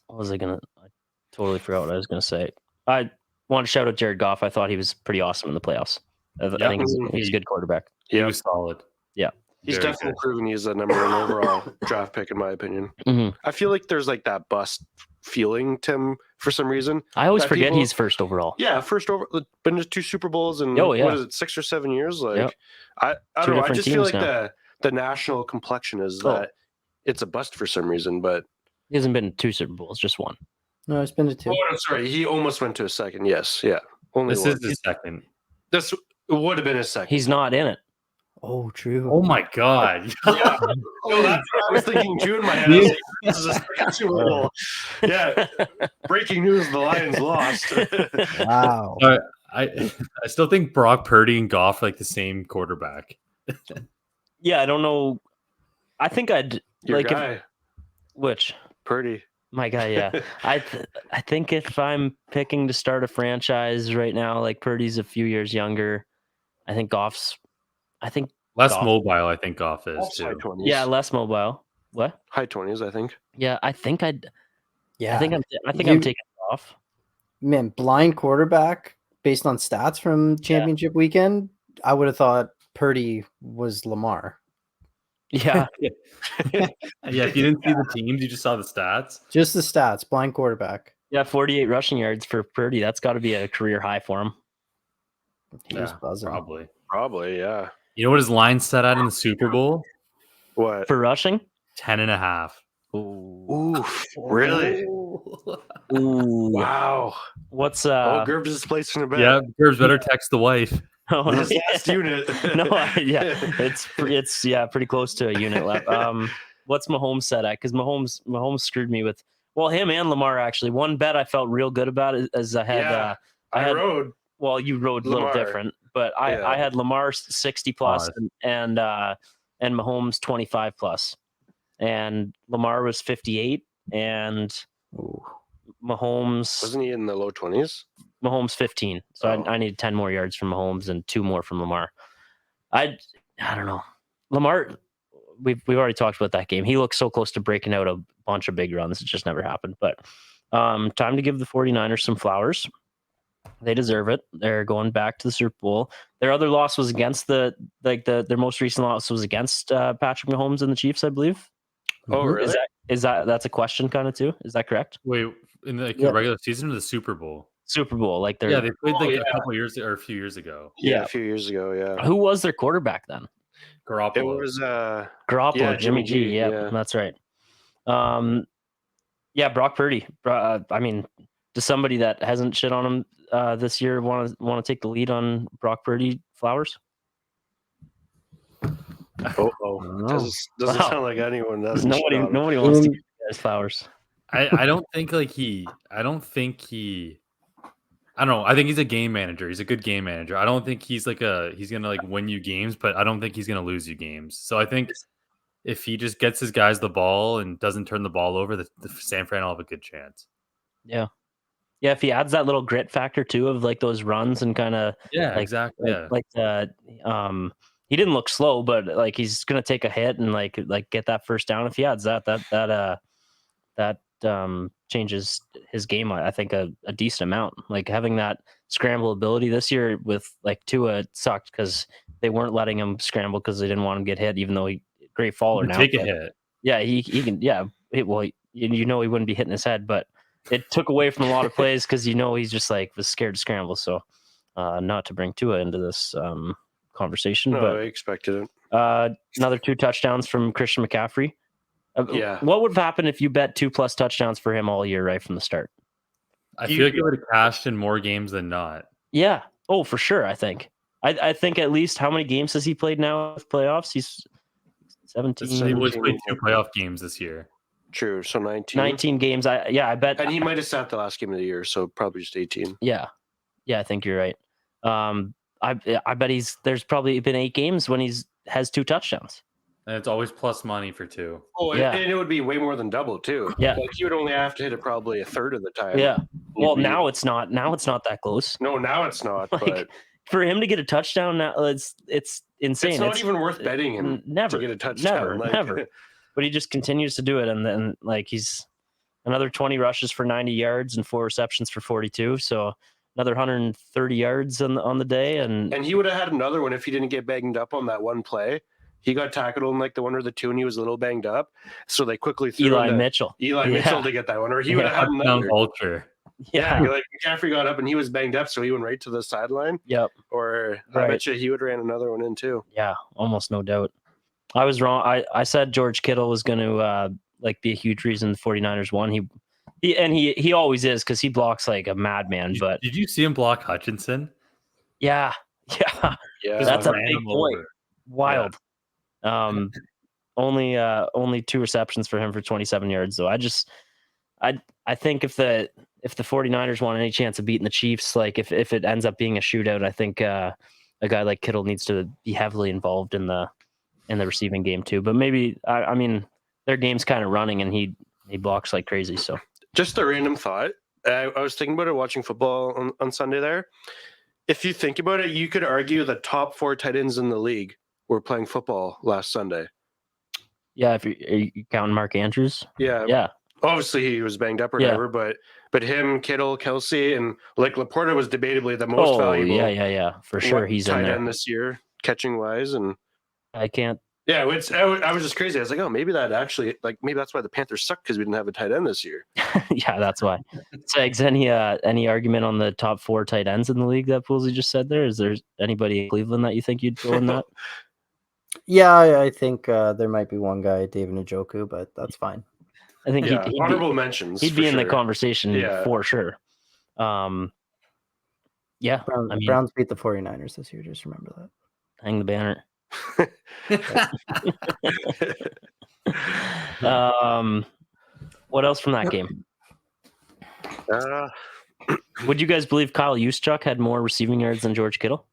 was I gonna? I totally forgot what I was gonna say. I want to shout out Jared Goff. I thought he was pretty awesome in the playoffs. I think he's a good quarterback. He was solid. Yeah. He's definitely proven he's the number 1 overall draft pick, in my opinion. Mm-hmm. I feel like there's like that bust feeling to him for some reason. I always forget he's first overall. Yeah, first over, been to 2 Super Bowls in what is it, 6 or 7 years? Like, I don't know. I just feel like the national complexion is that it's a bust for some reason. But He hasn't been to 2 Super Bowls, just one. No, it's been to 2. Oh, no, sorry. He almost went to a second. Yes. Yeah. Only This one. is the second. This would have been his second. He's not in it. Oh, true. Oh my god. Yeah. No, that's what I was thinking too in my head. I was like, this is a second Super Bowl. Yeah. Breaking news: the Lions lost. Wow. I still think Brock Purdy and Goff are like the same quarterback. Yeah, I don't know. I think I'd Your like guy, which Purdy. my guy. Yeah, I think if I'm picking to start a franchise right now, like Purdy's a few years younger. I think Goff's. I think Less Goff. mobile, I think Goff is High too. 20s. Yeah, less mobile. What? High 20s, I think. Yeah, I think I'd. Yeah. I think I'm You- taking off. Man, blind quarterback based on stats from championship weekend. I would have thought Purdy was Lamar. Yeah, Yeah, if you didn't see the teams, you just saw the stats. Just the stats, blind quarterback. yeah, 48 rushing yards for Purdy. That's got to be a career high for him. He was Yeah, buzzing. probably. Probably, yeah. You know what his line set at in the Super Bowl? What? For rushing? 10.5. Oof. Really? Ooh. Wow. What's Oh, Gerbs is placing a bet. Yeah, Gerbs better text the wife. oh, His last unit. yeah, it's pretty close to a unit left. What's Mahomes set at? Because Mahomes screwed me with him and Lamar actually. One bet I felt real good about is I had Yeah, I had- rode. well, you rode a little Lamar. different, but I Yeah. had Lamar 60 plus Pause. and Mahomes 25 plus, and Lamar was 58 and Ooh. Mahomes Wasn't he in the low 20s? Mahomes 15. So Oh. I need 10 more yards from Mahomes and 2 more from Lamar. I don't know. Lamar, we've already talked about that game. He looks so close to breaking out a bunch of big runs. It just never happened. But time to give the 49ers some flowers. They deserve it. They're going back to the Super Bowl. Their other loss was against their most recent loss was against Patrick Mahomes and the Chiefs, I believe. Oh, Mhm. really? That's a question kind of too? Is that correct? Wait, in the Yeah. regular season or the Super Bowl? Super Bowl, like they're Yeah, they played like yeah. a couple years or a few years ago. Yeah, Yeah. a few years ago, yeah. who was their quarterback then? It Garoppolo. was Garoppolo, Yeah, Jimmy G. G, Yeah, yeah. that's right. Yeah, Brock Purdy. I mean, does somebody that hasn't shit on him this year want to take the lead on Brock Purdy flowers? doesn't Wow. sound like anyone does. Nobody wants to give you guys flowers. I don't think like I don't know. I think he's a game manager. He's a good game manager. I don't think he's gonna like win you games, but I don't think he's gonna lose you games. So I think if he just gets his guys the ball and doesn't turn the ball over, the San Fran will have a good chance. Yeah, if he adds that little grit factor too of like those runs and kind of Yeah, like, exactly. Yeah. like he didn't look slow, but like he's gonna take a hit and like get that first down. If he adds that changes his game, I think a decent amount. Like having that scramble ability this year with like Tua sucked because they weren't letting him scramble because they didn't want him to get hit, even though great faller You now. take a but hit. yeah, he can. Yeah, he wouldn't be hitting his head, but it took away from a lot of plays because he's just like was scared to scramble. So not to bring Tua into this conversation, No, but I expected it. another 2 touchdowns from Christian McCaffrey. Yeah. What would have happened if you bet 2+ touchdowns for him all year right from the start? I feel like it would have cashed in more games than not. Yeah. Oh, for sure. I think at least how many games has he played now with playoffs? He's 17. He was played 2 playoff games this year. True. So 19. 19 games. I bet. And he might have sat the last game of the year, so probably just 18. Yeah. I think you're right. I bet there's probably been 8 games when has 2 touchdowns. And it's always plus money for 2. Oh, Yeah. and it would be way more than double too. Yeah. Like you would only have to hit it probably a third of the time. Yeah. Well, You'd be- now it's not that close. No, now it's not. Like, But For him to get a touchdown now, it's insane. it's not even worth betting him never to get a touchdown. never. But he just continues to do it, and then like he's another 20 rushes for 90 yards and 4 receptions for 42. So another 130 yards on the day, and he would have had another one if he didn't get banged up on that one play. He got tackled on like the 1 or the 2, and he was a little banged up. So they quickly threw Eli him to Mitchell. Eli Yeah. Mitchell to get that one, or he would have had Touchdown another. vulture. Yeah, like McCaffrey got up and he was banged up, so he went right to the sideline. Yep. Or I Right. bet you he would have ran another one in too. Yeah, almost no doubt. I was wrong. I said George Kittle was going to like be a huge reason the 49ers won. He always is because he blocks like a madman. But Did you see him block Hutchinson? yeah, Yeah. that's a ran big him boy. over. Wild. Only 2 receptions for him for 27 yards though. I think if the 49ers want any chance of beating the Chiefs, like if it ends up being a shootout, I think a guy like Kittle needs to be heavily involved in the receiving game too. But maybe I mean their game's kind of running and he blocks like crazy. So Just a random thought. I was thinking about it watching football on Sunday there. If you think about it, you could argue the top 4 tight ends in the league were playing football last Sunday. yeah, if you counting Mark Andrews, Yeah. Obviously he was banged up or whatever, but him, Kittle, Kelsey, and like Laporta was debatably the most valuable. Yeah, for sure he's in tight there end this year, catching wise, and I can't. yeah, I was just crazy. I was like, oh, maybe that actually, like, maybe that's why the Panthers suck because we didn't have a tight end this year. Yeah, that's why. Segs, any argument on the top 4 tight ends in the league that Poolsy just said there? Is there anybody in Cleveland that you think you'd throw in that? Yeah, I think there might be one guy, David Njoku, but that's fine. I think Yeah, he'd honorable mentions. He'd for be in the sure. conversation for sure. Yeah, Browns beat the 49ers this year. Just remember that. Hang the banner. What else from that game? Would you guys believe Kyle Juszczyk had more receiving yards than George Kittle?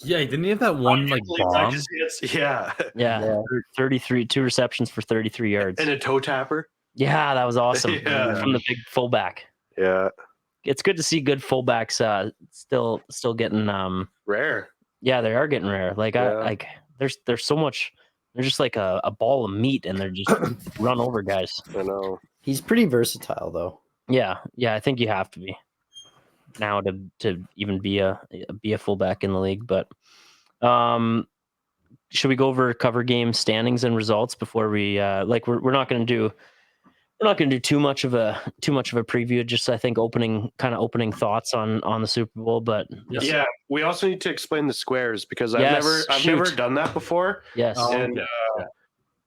Yeah, didn't he have that one like bomb? Yeah, 33, 2 receptions for 33 yards. And a toe tapper. Yeah, that was awesome. Yeah. From the big fullback. Yeah. It's good to see good fullbacks still getting Rare. Yeah, they are getting rare. Like Yeah. there's so much. They're just like a ball of meat, and they're just run over guys. I know. He's pretty versatile, though. Yeah, I think you have to be now to even be a fullback in the league. But should we go over cover game standings and results before we we're not going to do too much of a preview. Just I think opening thoughts on the Super Bowl. But Yeah, we also need to explain the squares because Yes, I've never done that before. yes, And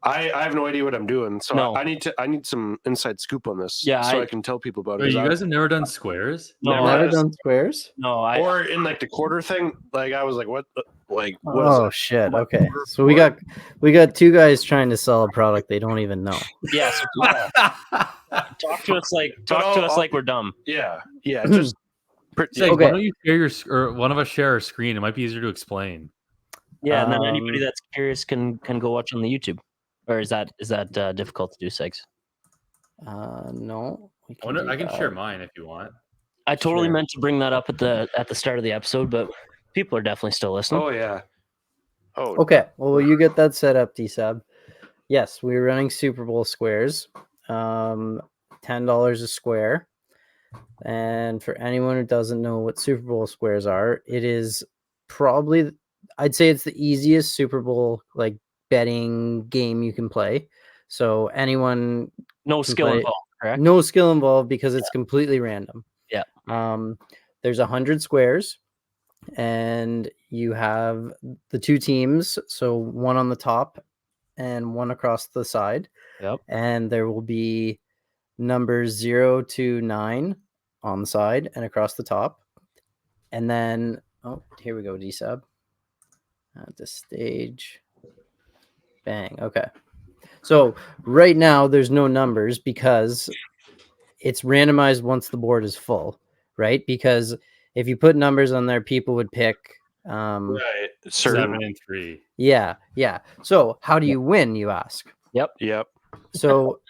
I have no idea what I'm doing, so No. I need some inside scoop on this. Yeah, so I- I can tell people about Wait, it. you guys have never done squares? No, Never done squares? no, Or in like the quarter thing, like I was like, what? What is Oh it? shit! Okay, so we got 2 guys trying to sell a product they don't even know. yeah. So talk to us like we're dumb. Yeah, just Say, Okay. why don't you share or one of us share our screen? It might be easier to explain. Yeah, and then anybody Um, that's curious can go watch on the YouTube. Or is that difficult to do, Segs? No. we I wonder, do I can that. share mine if you want. I totally Sure. meant to bring that up at the start of the episode, but people are definitely still listening. oh yeah. Oh, Okay, well, you get that set up, D-Sab. Yes, we're running Super Bowl squares. $10 a square. And for anyone who doesn't know what Super Bowl squares are, it is probably, I'd say it's the easiest Super Bowl like betting game you can play. So anyone, No skill play- involved, correct? no skill involved because it's completely random. Yeah. There's 100 squares, and you have the 2 teams, so one on the top and one across the side. Yep. And there will be numbers 0 to 9 on the side and across the top. And then, oh, here we go, D-Sub. At this stage. Bang. Okay. So right now there's no numbers because it's randomized once the board is full, right? Because if you put numbers on there, people would pick. right. 7 and 3. Yeah. So how do you win, you ask? Yep. So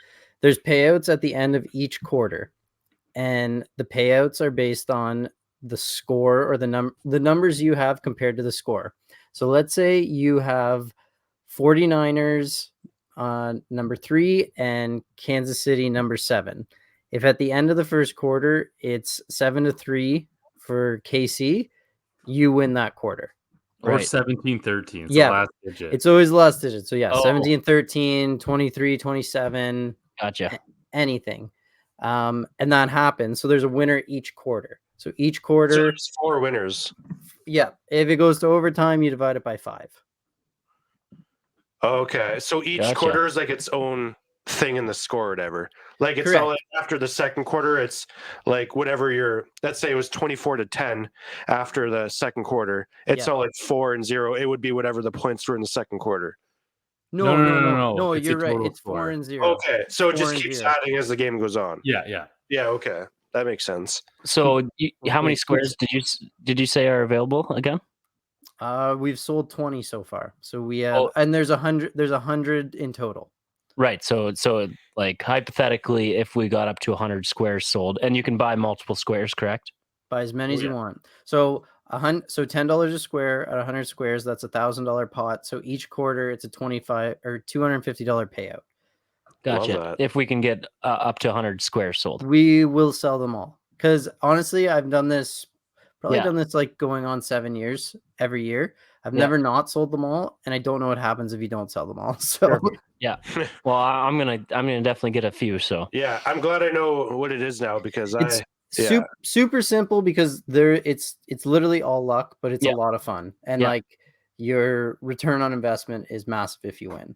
there's payouts at the end of each quarter, and the payouts are based on the score or the numbers you have compared to the score. So let's say you have 49ers number 3 and Kansas City number 7. If at the end of the first quarter it's 7-3 for KC, you win that quarter. Or Right. 17-13. Yeah. Last digit. It's always the last digit. So yeah, Oh. 17-13, 23-27, Gotcha. anything. And that happens. So there's a winner each quarter. So each So quarter, there's 4 winners. yeah. If it goes to overtime, you divide it by 5. Okay, so each Gotcha. quarter is like its own thing in the score or whatever. Like it's Correct. not like after the second quarter, it's like whatever your, let's say it was 24-10 after the second quarter. It's not like 4-0. It would be whatever the points were in the second quarter. No, It's a you're right. total It's score. 4-0. Okay, so it just 4-0. keeps adding as the game goes on. Yeah. Yeah, okay, that makes sense. So how many squares did you say are available again? We've sold 20 so far. So we have, and there's 100 in total. Right. So like hypothetically, if we got up to 100 squares sold, and you can buy multiple squares, correct? Buy as many as you want. So $10 a square at 100 squares, that's $1,000 pot. So each quarter it's a $25 or $250 payout. Gotcha. If we can get up to 100 squares sold, we will sell them all. Because honestly, I've done this like going on 7 years every year. I've never not sold them all, and I don't know what happens if you don't sell them all. So yeah. Well, I'm gonna definitely get a few. So yeah, I'm glad I know what it is now because super simple because it's literally all luck, but it's a lot of fun, and like your return on investment is massive if you win.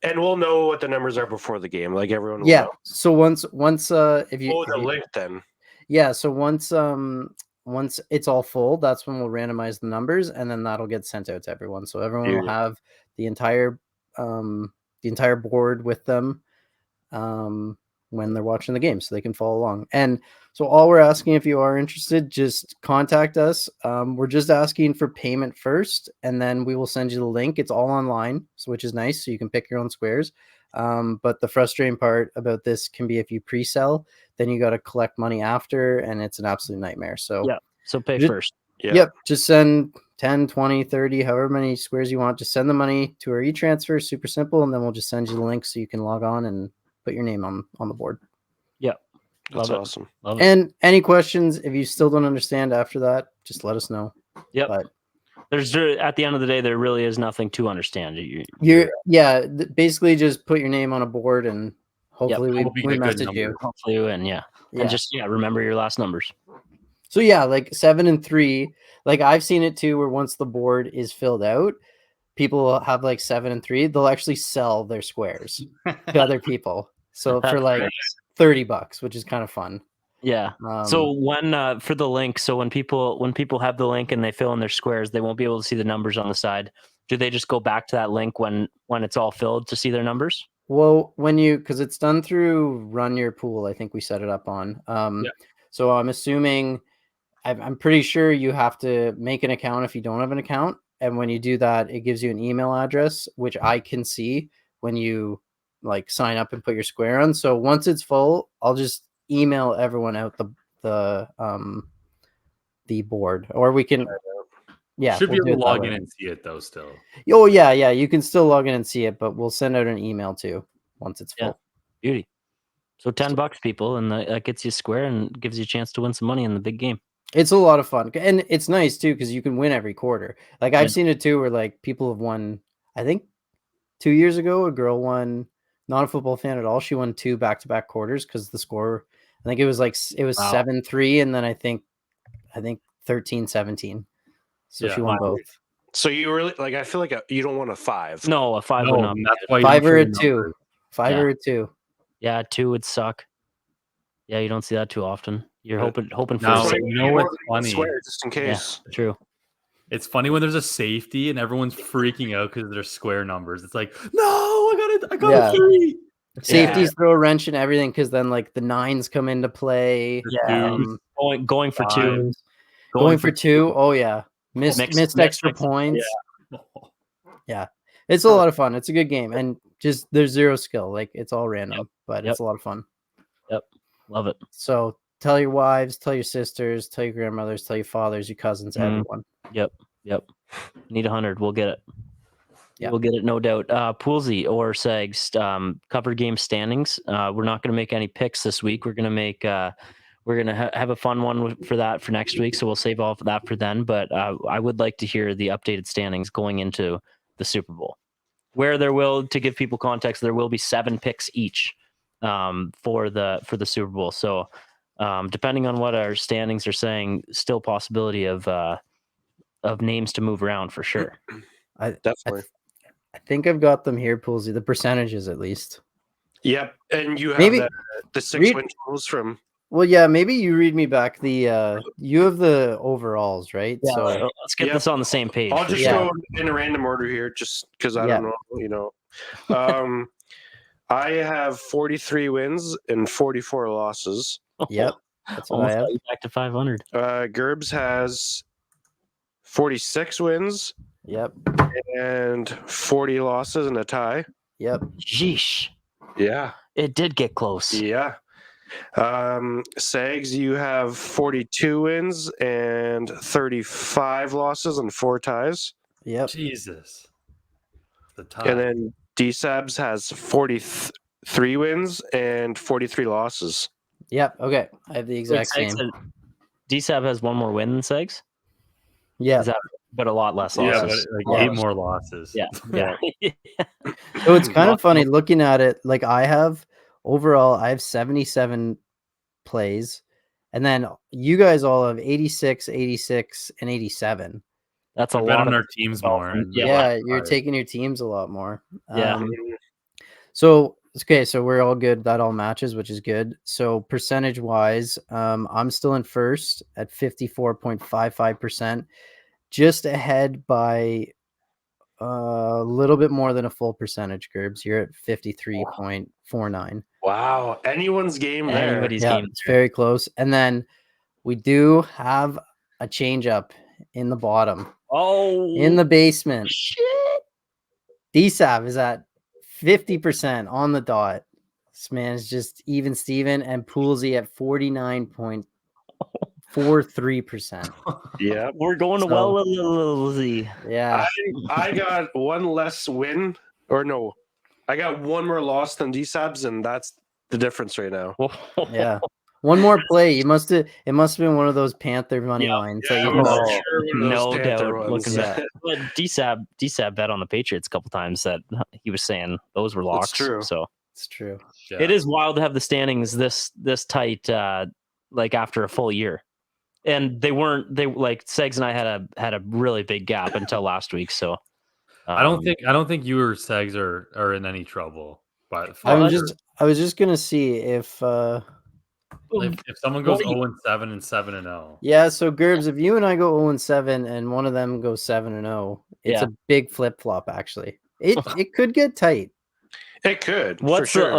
And we'll know what the numbers are before the game, like everyone will know. So once if you the link then. Yeah, so once it's all full, that's when we'll randomize the numbers, and then that'll get sent out to everyone. So everyone will have the entire board with them when they're watching the game, so they can follow along. And so all we're asking, if you are interested, just contact us. We're just asking for payment first, and then we will send you the link. It's all online, which is nice, so you can pick your own squares. But the frustrating part about this can be if you pre-sell, then you got to collect money after, and it's an absolute nightmare. So so pay first. Yep, just send 10, 20, 30, however many squares you want. Just send the money to our e-transfer, super simple, and then we'll just send you the link so you can log on and put your name on the board. That's awesome. Love it. And any questions, if you still don't understand after that, just let us know. Yep. But there's at the end of the day, there really is nothing to understand. Basically just put your name on a board and hopefully we message you. Hopefully you win, and just remember your last numbers. So like 7 and 3, like I've seen it too, where once the board is filled out, people have like 7 and 3. They'll actually sell their squares to other people. So for like $30, which is kind of fun. Yeah. So when for the link, so when people have the link and they fill in their squares, they won't be able to see the numbers on the side. Do they just go back to that link when it's all filled to see their numbers? Well, because it's done through Run Your Pool, I think we set it up on. So I'm assuming, I'm pretty sure you have to make an account if you don't have an account. And when you do that, it gives you an email address, which I can see when you like sign up and put your square on. So once it's full, I'll just email everyone out the board, or we can should be able to log in and see it though still. Oh yeah, you can still log in and see it, but we'll send out an email too once it's full. Beauty. So $10 people, and that gets you a square and gives you a chance to win some money in the big game. It's a lot of fun, and it's nice too because you can win every quarter. Like I've seen it too, where like people have won. I think 2 years ago, a girl won. Not a football fan at all. She won 2 back-to-back quarters because the score. I think it was 7-3, and then I think 13-17. So she won both. So you really like? I feel like you don't want a 5. No, a 5 would not. That's why 5 or a 2. 5 or a 2. Yeah, 2 would suck. Yeah, you don't see that too often. You're hoping for. Now, you know what's funny? Just in case. Yeah, true. It's funny when there's a safety and everyone's freaking out because they're square numbers. It's like, no, I got a 3. Safeties throw a wrench in everything because then like the 9s come into play. Yeah, going for 2. Going for 2. Oh yeah, missed extra points. Yeah, it's a lot of fun. It's a good game, and just there's zero skill. Like it's all random, but it's a lot of fun. Yep, love it. So tell your wives, tell your sisters, tell your grandmothers, tell your fathers, your cousins, everyone. Yep. Need 100. We'll get it. Yeah, we'll get it, no doubt. Poolsy or Sags, cover game standings. We're not going to make any picks this week. We're going to make. We're going to have a fun one for next week. So we'll save all of that for then. But I would like to hear the updated standings going into the Super Bowl, where to give people context, there will be 7 picks each for the Super Bowl. So depending on what our standings are saying, still possibility of names to move around for sure. Definitely. I think I've got them here, Poolsy, the percentages at least. Yep, and you have Maybe the 6 read- win totals from. Well, yeah, maybe you read me back the you have the overalls, right? Yeah, So let's get this on the same page. I'll for just sure. go in a random order here, just because I Yeah. don't know. I have 43 wins and 44 losses. yep, that's what I Almost have. got you back to 500. Gerbs has 46 wins Yep, and 40 losses and a tie. yep. Sheesh. Yeah. It did get close. Yeah. Sags, you have 42 wins and 35 losses and 4 ties. Yep. Jesus. The tie. And then D-Sabs has 43 wins and 43 losses. Yep. Okay. I have the exact same. DSAB has one more win than Segs, Yeah. but a lot less yeah, losses. but like 8 more losses. Yeah. Yeah. So it's kind of Lots funny looking at it. Like I have 77 plays, and then you guys all have 86, 86, and 87. That's a We're betting lot of our teams more. and Yeah, less you're ties. taking your teams a lot more. Yeah. So okay, so we're all good. That all matches, which is good. So percentage wise, I'm still in first at 54.55%, just ahead by a little bit more than a full percentage. Gerbs, you're at 53.49. Wow. Anyone's game there. Anybody's Yeah, game. it's very close. And then we do have a change up in the bottom, Oh, in the basement. shit. DSAV is at 50% on the dot. This man is just even Steven, and Poolsy at 49.43%. Yeah. We're going to So- Wellesley. Yeah. I got one less win, or no, I got one more loss than D-Sabs, and that's the difference right now. Yeah. One more play. It must have been one of those Panther money Yeah, lines Yeah, that you I'm got. for sure one of those No Panther doubt. ones. Looking back. But DSAB bet on the Patriots a couple times that he was saying those were locks. true. So It's true. Yeah. it is wild to have the standings this tight, like after a full year. And they like Segs and I had a really big gap until last week. So I don't think you or Segs are in any trouble. But I was just gonna see if if someone goes 0-7 and 7-0. yeah, so Gerbs, if you and I go 0-7 and one of them goes 7-0, it's Yeah. a big flip flop actually. It could get tight. It could. what's for sure.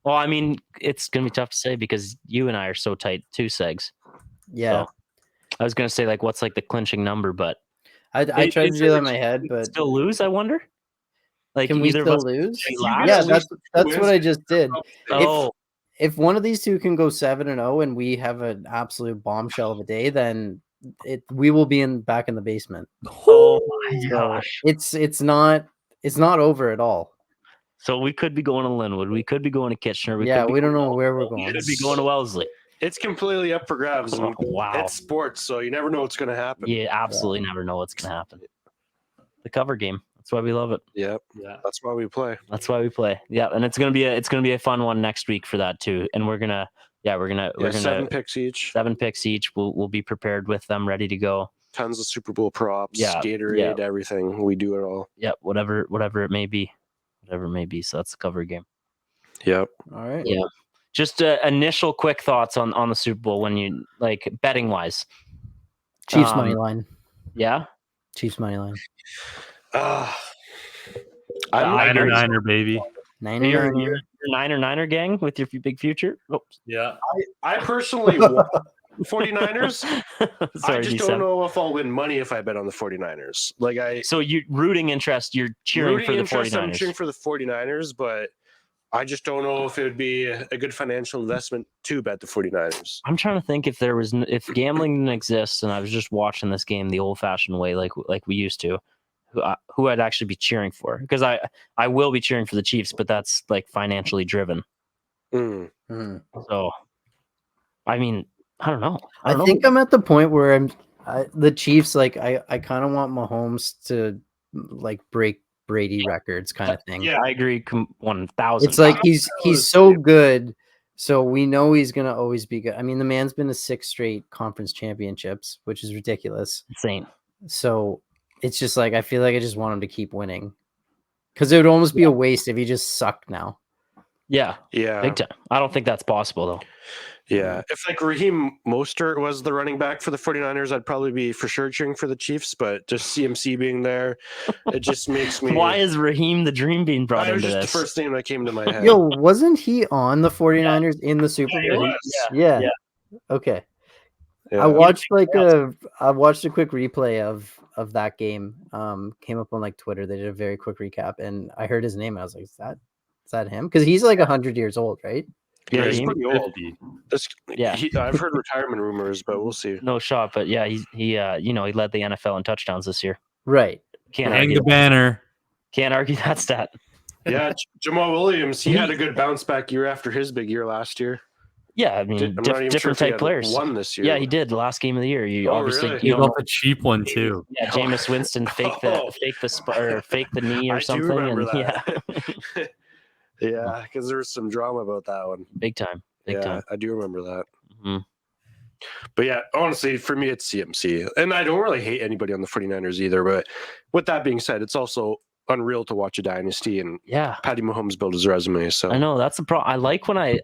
well, I mean, it's gonna be tough to say because you and I are so tight too, Segs. Yeah. So, I was gonna say like what's like the clinching number, but I tried to is do it that in my head, but still lose, I wonder. Like can we either still of us lose? be you last? Yeah, guys that's lose what I wins, just did. Oh, If one of these two can go 7-0 and we have an absolute bombshell of a day, then we will be back in the basement. oh my So gosh. it's not over at all. So we could be going to Linwood. We could be going to Kitchener. Yeah, could be we don't going know to where we're Wellesley, going. We could be going to Wellesley. It's completely up for grabs. And Wow. It's sports, so you never know what's going to happen. You absolutely never know what's going to happen. The cover game. That's why we love it. Yep. Yeah. That's why we play. That's why we play. Yeah, and it's gonna be a fun one next week for that too. And we're gonna 7 picks each. 7 picks each. We'll be prepared with them, ready to go. Tons of Super Bowl props, Yeah, Gatorade, everything. We do it all. Yeah, whatever it may be, So that's the cover game. Yep. All right. Yeah. Just initial quick thoughts on the Super Bowl when you like betting wise. Chiefs money line. Yeah. Chiefs money line. Niner, baby. Your Niner gang with your big future. Oops. Yeah. I personally want 49ers. Sorry, I just D-Sab. don't know if I'll win money if I bet on the 49ers. Like So you rooting interest, you're cheering for the 49ers. I'm cheering for the 49ers, but I just don't know if it would be a good financial investment to bet the 49ers. I'm trying to think if if gambling didn't exist and I was just watching this game the old-fashioned way, like we used to, who I'd actually be cheering for, because I will be cheering for the Chiefs, but that's like financially driven. Mm. So, I mean, I don't know. I think I'm at the point where the Chiefs, like I kind of want Mahomes to like break Brady records kind of thing. Yeah, I agree. 1,000. It's like he's so good, so we know he's gonna always be good. I mean, the man's been to 6 straight conference championships, which is ridiculous. insane. So it's just like I feel like I just want him to keep winning, because it would almost be a waste if he just sucked now. Yeah, Yeah. big time. I don't think that's possible though. Yeah. If like Raheem Mostert was the running back for the 49ers, I'd probably be for sure cheering for the Chiefs, but just CMC being there, it just makes me. Why is Raheem the Dream being brought That was into just this? the first name that came to my head. Yo, wasn't he on the 49ers in the Super he Bowl? was. Yeah. Yeah. Okay. Yeah. I watched I watched a quick replay of that game. Came up on like Twitter. They did a very quick recap, and I heard his name. And I was like, is that him? Because he's like 100 years old, right? Yeah, he's Raheem? pretty old. 50. Yeah. I've heard retirement rumors, but we'll see. No shot, but yeah, he led the NFL in touchdowns this year. Right. Can't Hang argue. the banner. Can't argue that stat. Yeah, Jamal Williams, he had a good bounce back year after his big year last year. Yeah, I mean, I'm not even sure different if he type had players. won this year. Yeah, he did the last game of the year. You Oh, obviously really? He you got don't a cheap one too. yeah, Jameis Winston fake the knee or I something. do remember And, that. Yeah, because there was some drama about that one. big time. Big yeah, time. I do remember that. Mhm. But yeah, honestly, for me, it's CMC. And I don't really hate anybody on the 49ers either. But with that being said, it's also unreal to watch a dynasty and Yeah. Patty Mahomes build his resume. So I know that's the problem. I like when I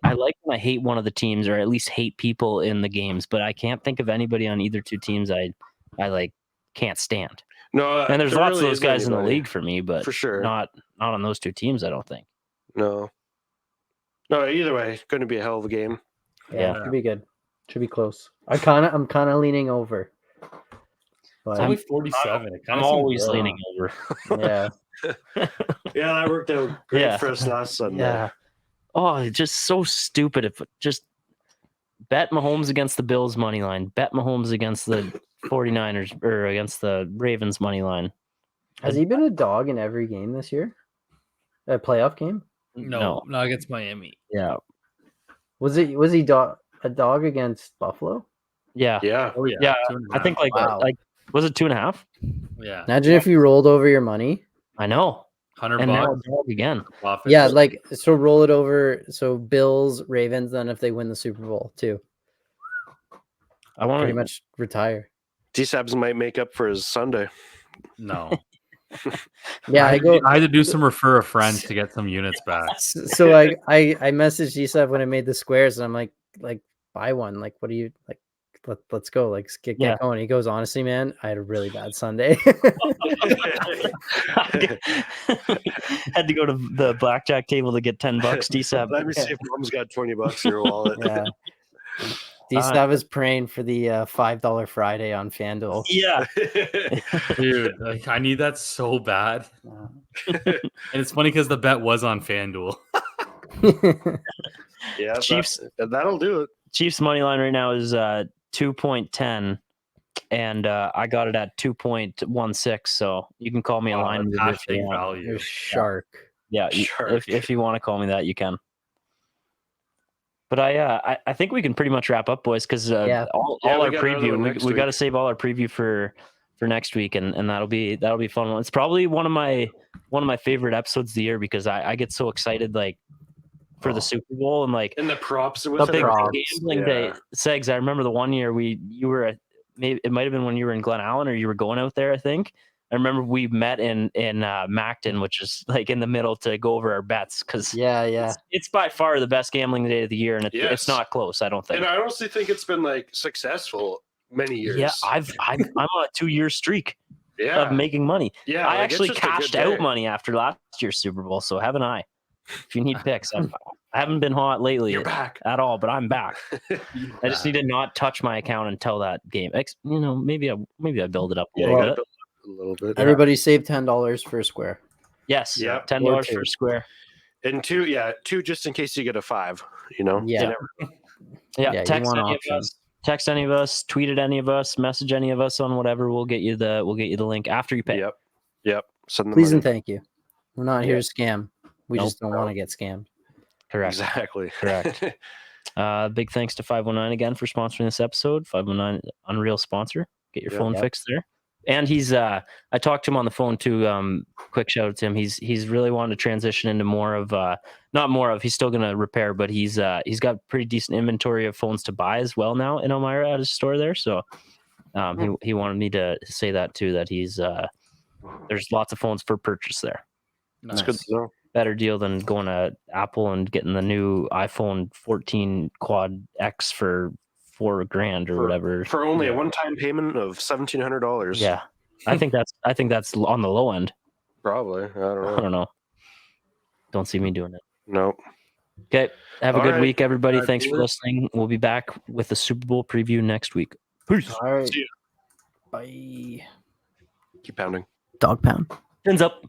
hate one of the teams, or at least hate people in the games, but I can't think of anybody on either two teams I like can't stand. no, And there's there lots really of those isn't guys in the anybody, league for me, but for sure. not on those two teams, I don't think. No, either way, going to be a hell of a game. Yeah. Should be good. Should be close. I'm kind of leaning over. But It's only 47. It I'm kinda always seems low. leaning over. yeah. Yeah, that worked out great Yeah. for us last Sunday. Yeah. Oh, it's just so stupid. If just bet Mahomes against the Bills money line, bet Mahomes against the 49ers or against the Ravens money line. Has he been a dog in every game this year? A playoff game? No, not against Miami. Yeah. Was he a dog against Buffalo? Yeah. Yeah. Oh yeah. Yeah, 2.5. I think like Wow. was it 2.5? Yeah. Imagine if you rolled over your money. I know. $100 And now bucks. a dog again. Profit. Yeah, like so roll it over. So Bills, Ravens, then if they win the Super Bowl too. I want Pretty to much retire. D-Sabs might make up for his Sunday. No. Yeah, I go I had to do some refer a friend to get some units back. so I messaged G7 when I made the squares and I'm like buy one. Like what do you like let's go. Like get Yeah. going. He goes, honestly, man, I had a really bad Sunday. had to go to the blackjack table to get $10 D-Sab. Let me see if Mom's got $20 in her wallet. Yeah. D-Stab is praying for the $5 Friday on FanDuel. Yeah. Dude, like, I need that so bad. Yeah. And it's funny because the bet was on FanDuel. Yeah, Chiefs- that'll do it. Chiefs money line right now is 2.10, and I got it at 2.16. So you can call me a Wow, line that's mover if you hashtag want. value. You're shark. Yeah, Shark. if you want to call me that, you can. But I think we can pretty much wrap up, boys, because Yeah. all Yeah, we our got another one preview next we got to week. save all our preview for next week, and that'll be fun. It's probably one of my favorite episodes of the year because I get so excited like for the Super Bowl and like And the props the with big props, gambling day. Segs, I remember the one year you were maybe it might have been when you were in Glen Allen or you were going out there. I think I remember we met in Macton, which is like in the middle to go over our bets because Yeah. it's by far the best gambling day of the year, and it's Yes. not close. I don't think. And I honestly think it's been like successful many years. Yeah, I'm on a 2-year streak yeah. of making money. Yeah, I like, it's actually just a good cashed day. out money after last year's Super Bowl, so have an eye if you need picks. I haven't been hot lately You're back. at all, but I'm back. I just need to not touch my account until that game. Maybe I build it up a Yeah, little you bit. gotta build a little bit. Everybody save $10 for a square. Yes, Yeah. $10 Or for a square. And two just in case you get a 5. You know. Yeah. Yeah, Yeah, you text want any options. text any of us, tweet at any of us, message any of us on whatever. We'll get you the link after you pay. Yep. Send the Please money. and thank you. We're not here to scam. We Nope. just don't want to get scammed. Correct. Exactly. Correct. Big thanks to 519 again for sponsoring this episode. 519 Unreal sponsor. Get your Yeah. phone Yep. fixed there. And he's I talked to him on the phone too. Quick shout out to him. He's really wanting to transition into more of not more of, he's still gonna repair, but he's got pretty decent inventory of phones to buy as well now in Elmira at his store there. So he wanted me to say that too, that he's there's lots of phones for purchase there. That's good to know. better deal than going to Apple and getting the new iPhone 14 Quad X for $4,000 or whatever. For only a one-time payment of $1,700. Yeah, I think that's on the low end. Probably. I don't know. Don't see me doing it. No. Okay. Have a All good right. week, everybody. Thanks for Taylor. listening. We'll be back with the Super Bowl preview next week. Peace. All right. See ya. Bye. Keep pounding. Dog pound. Fins up.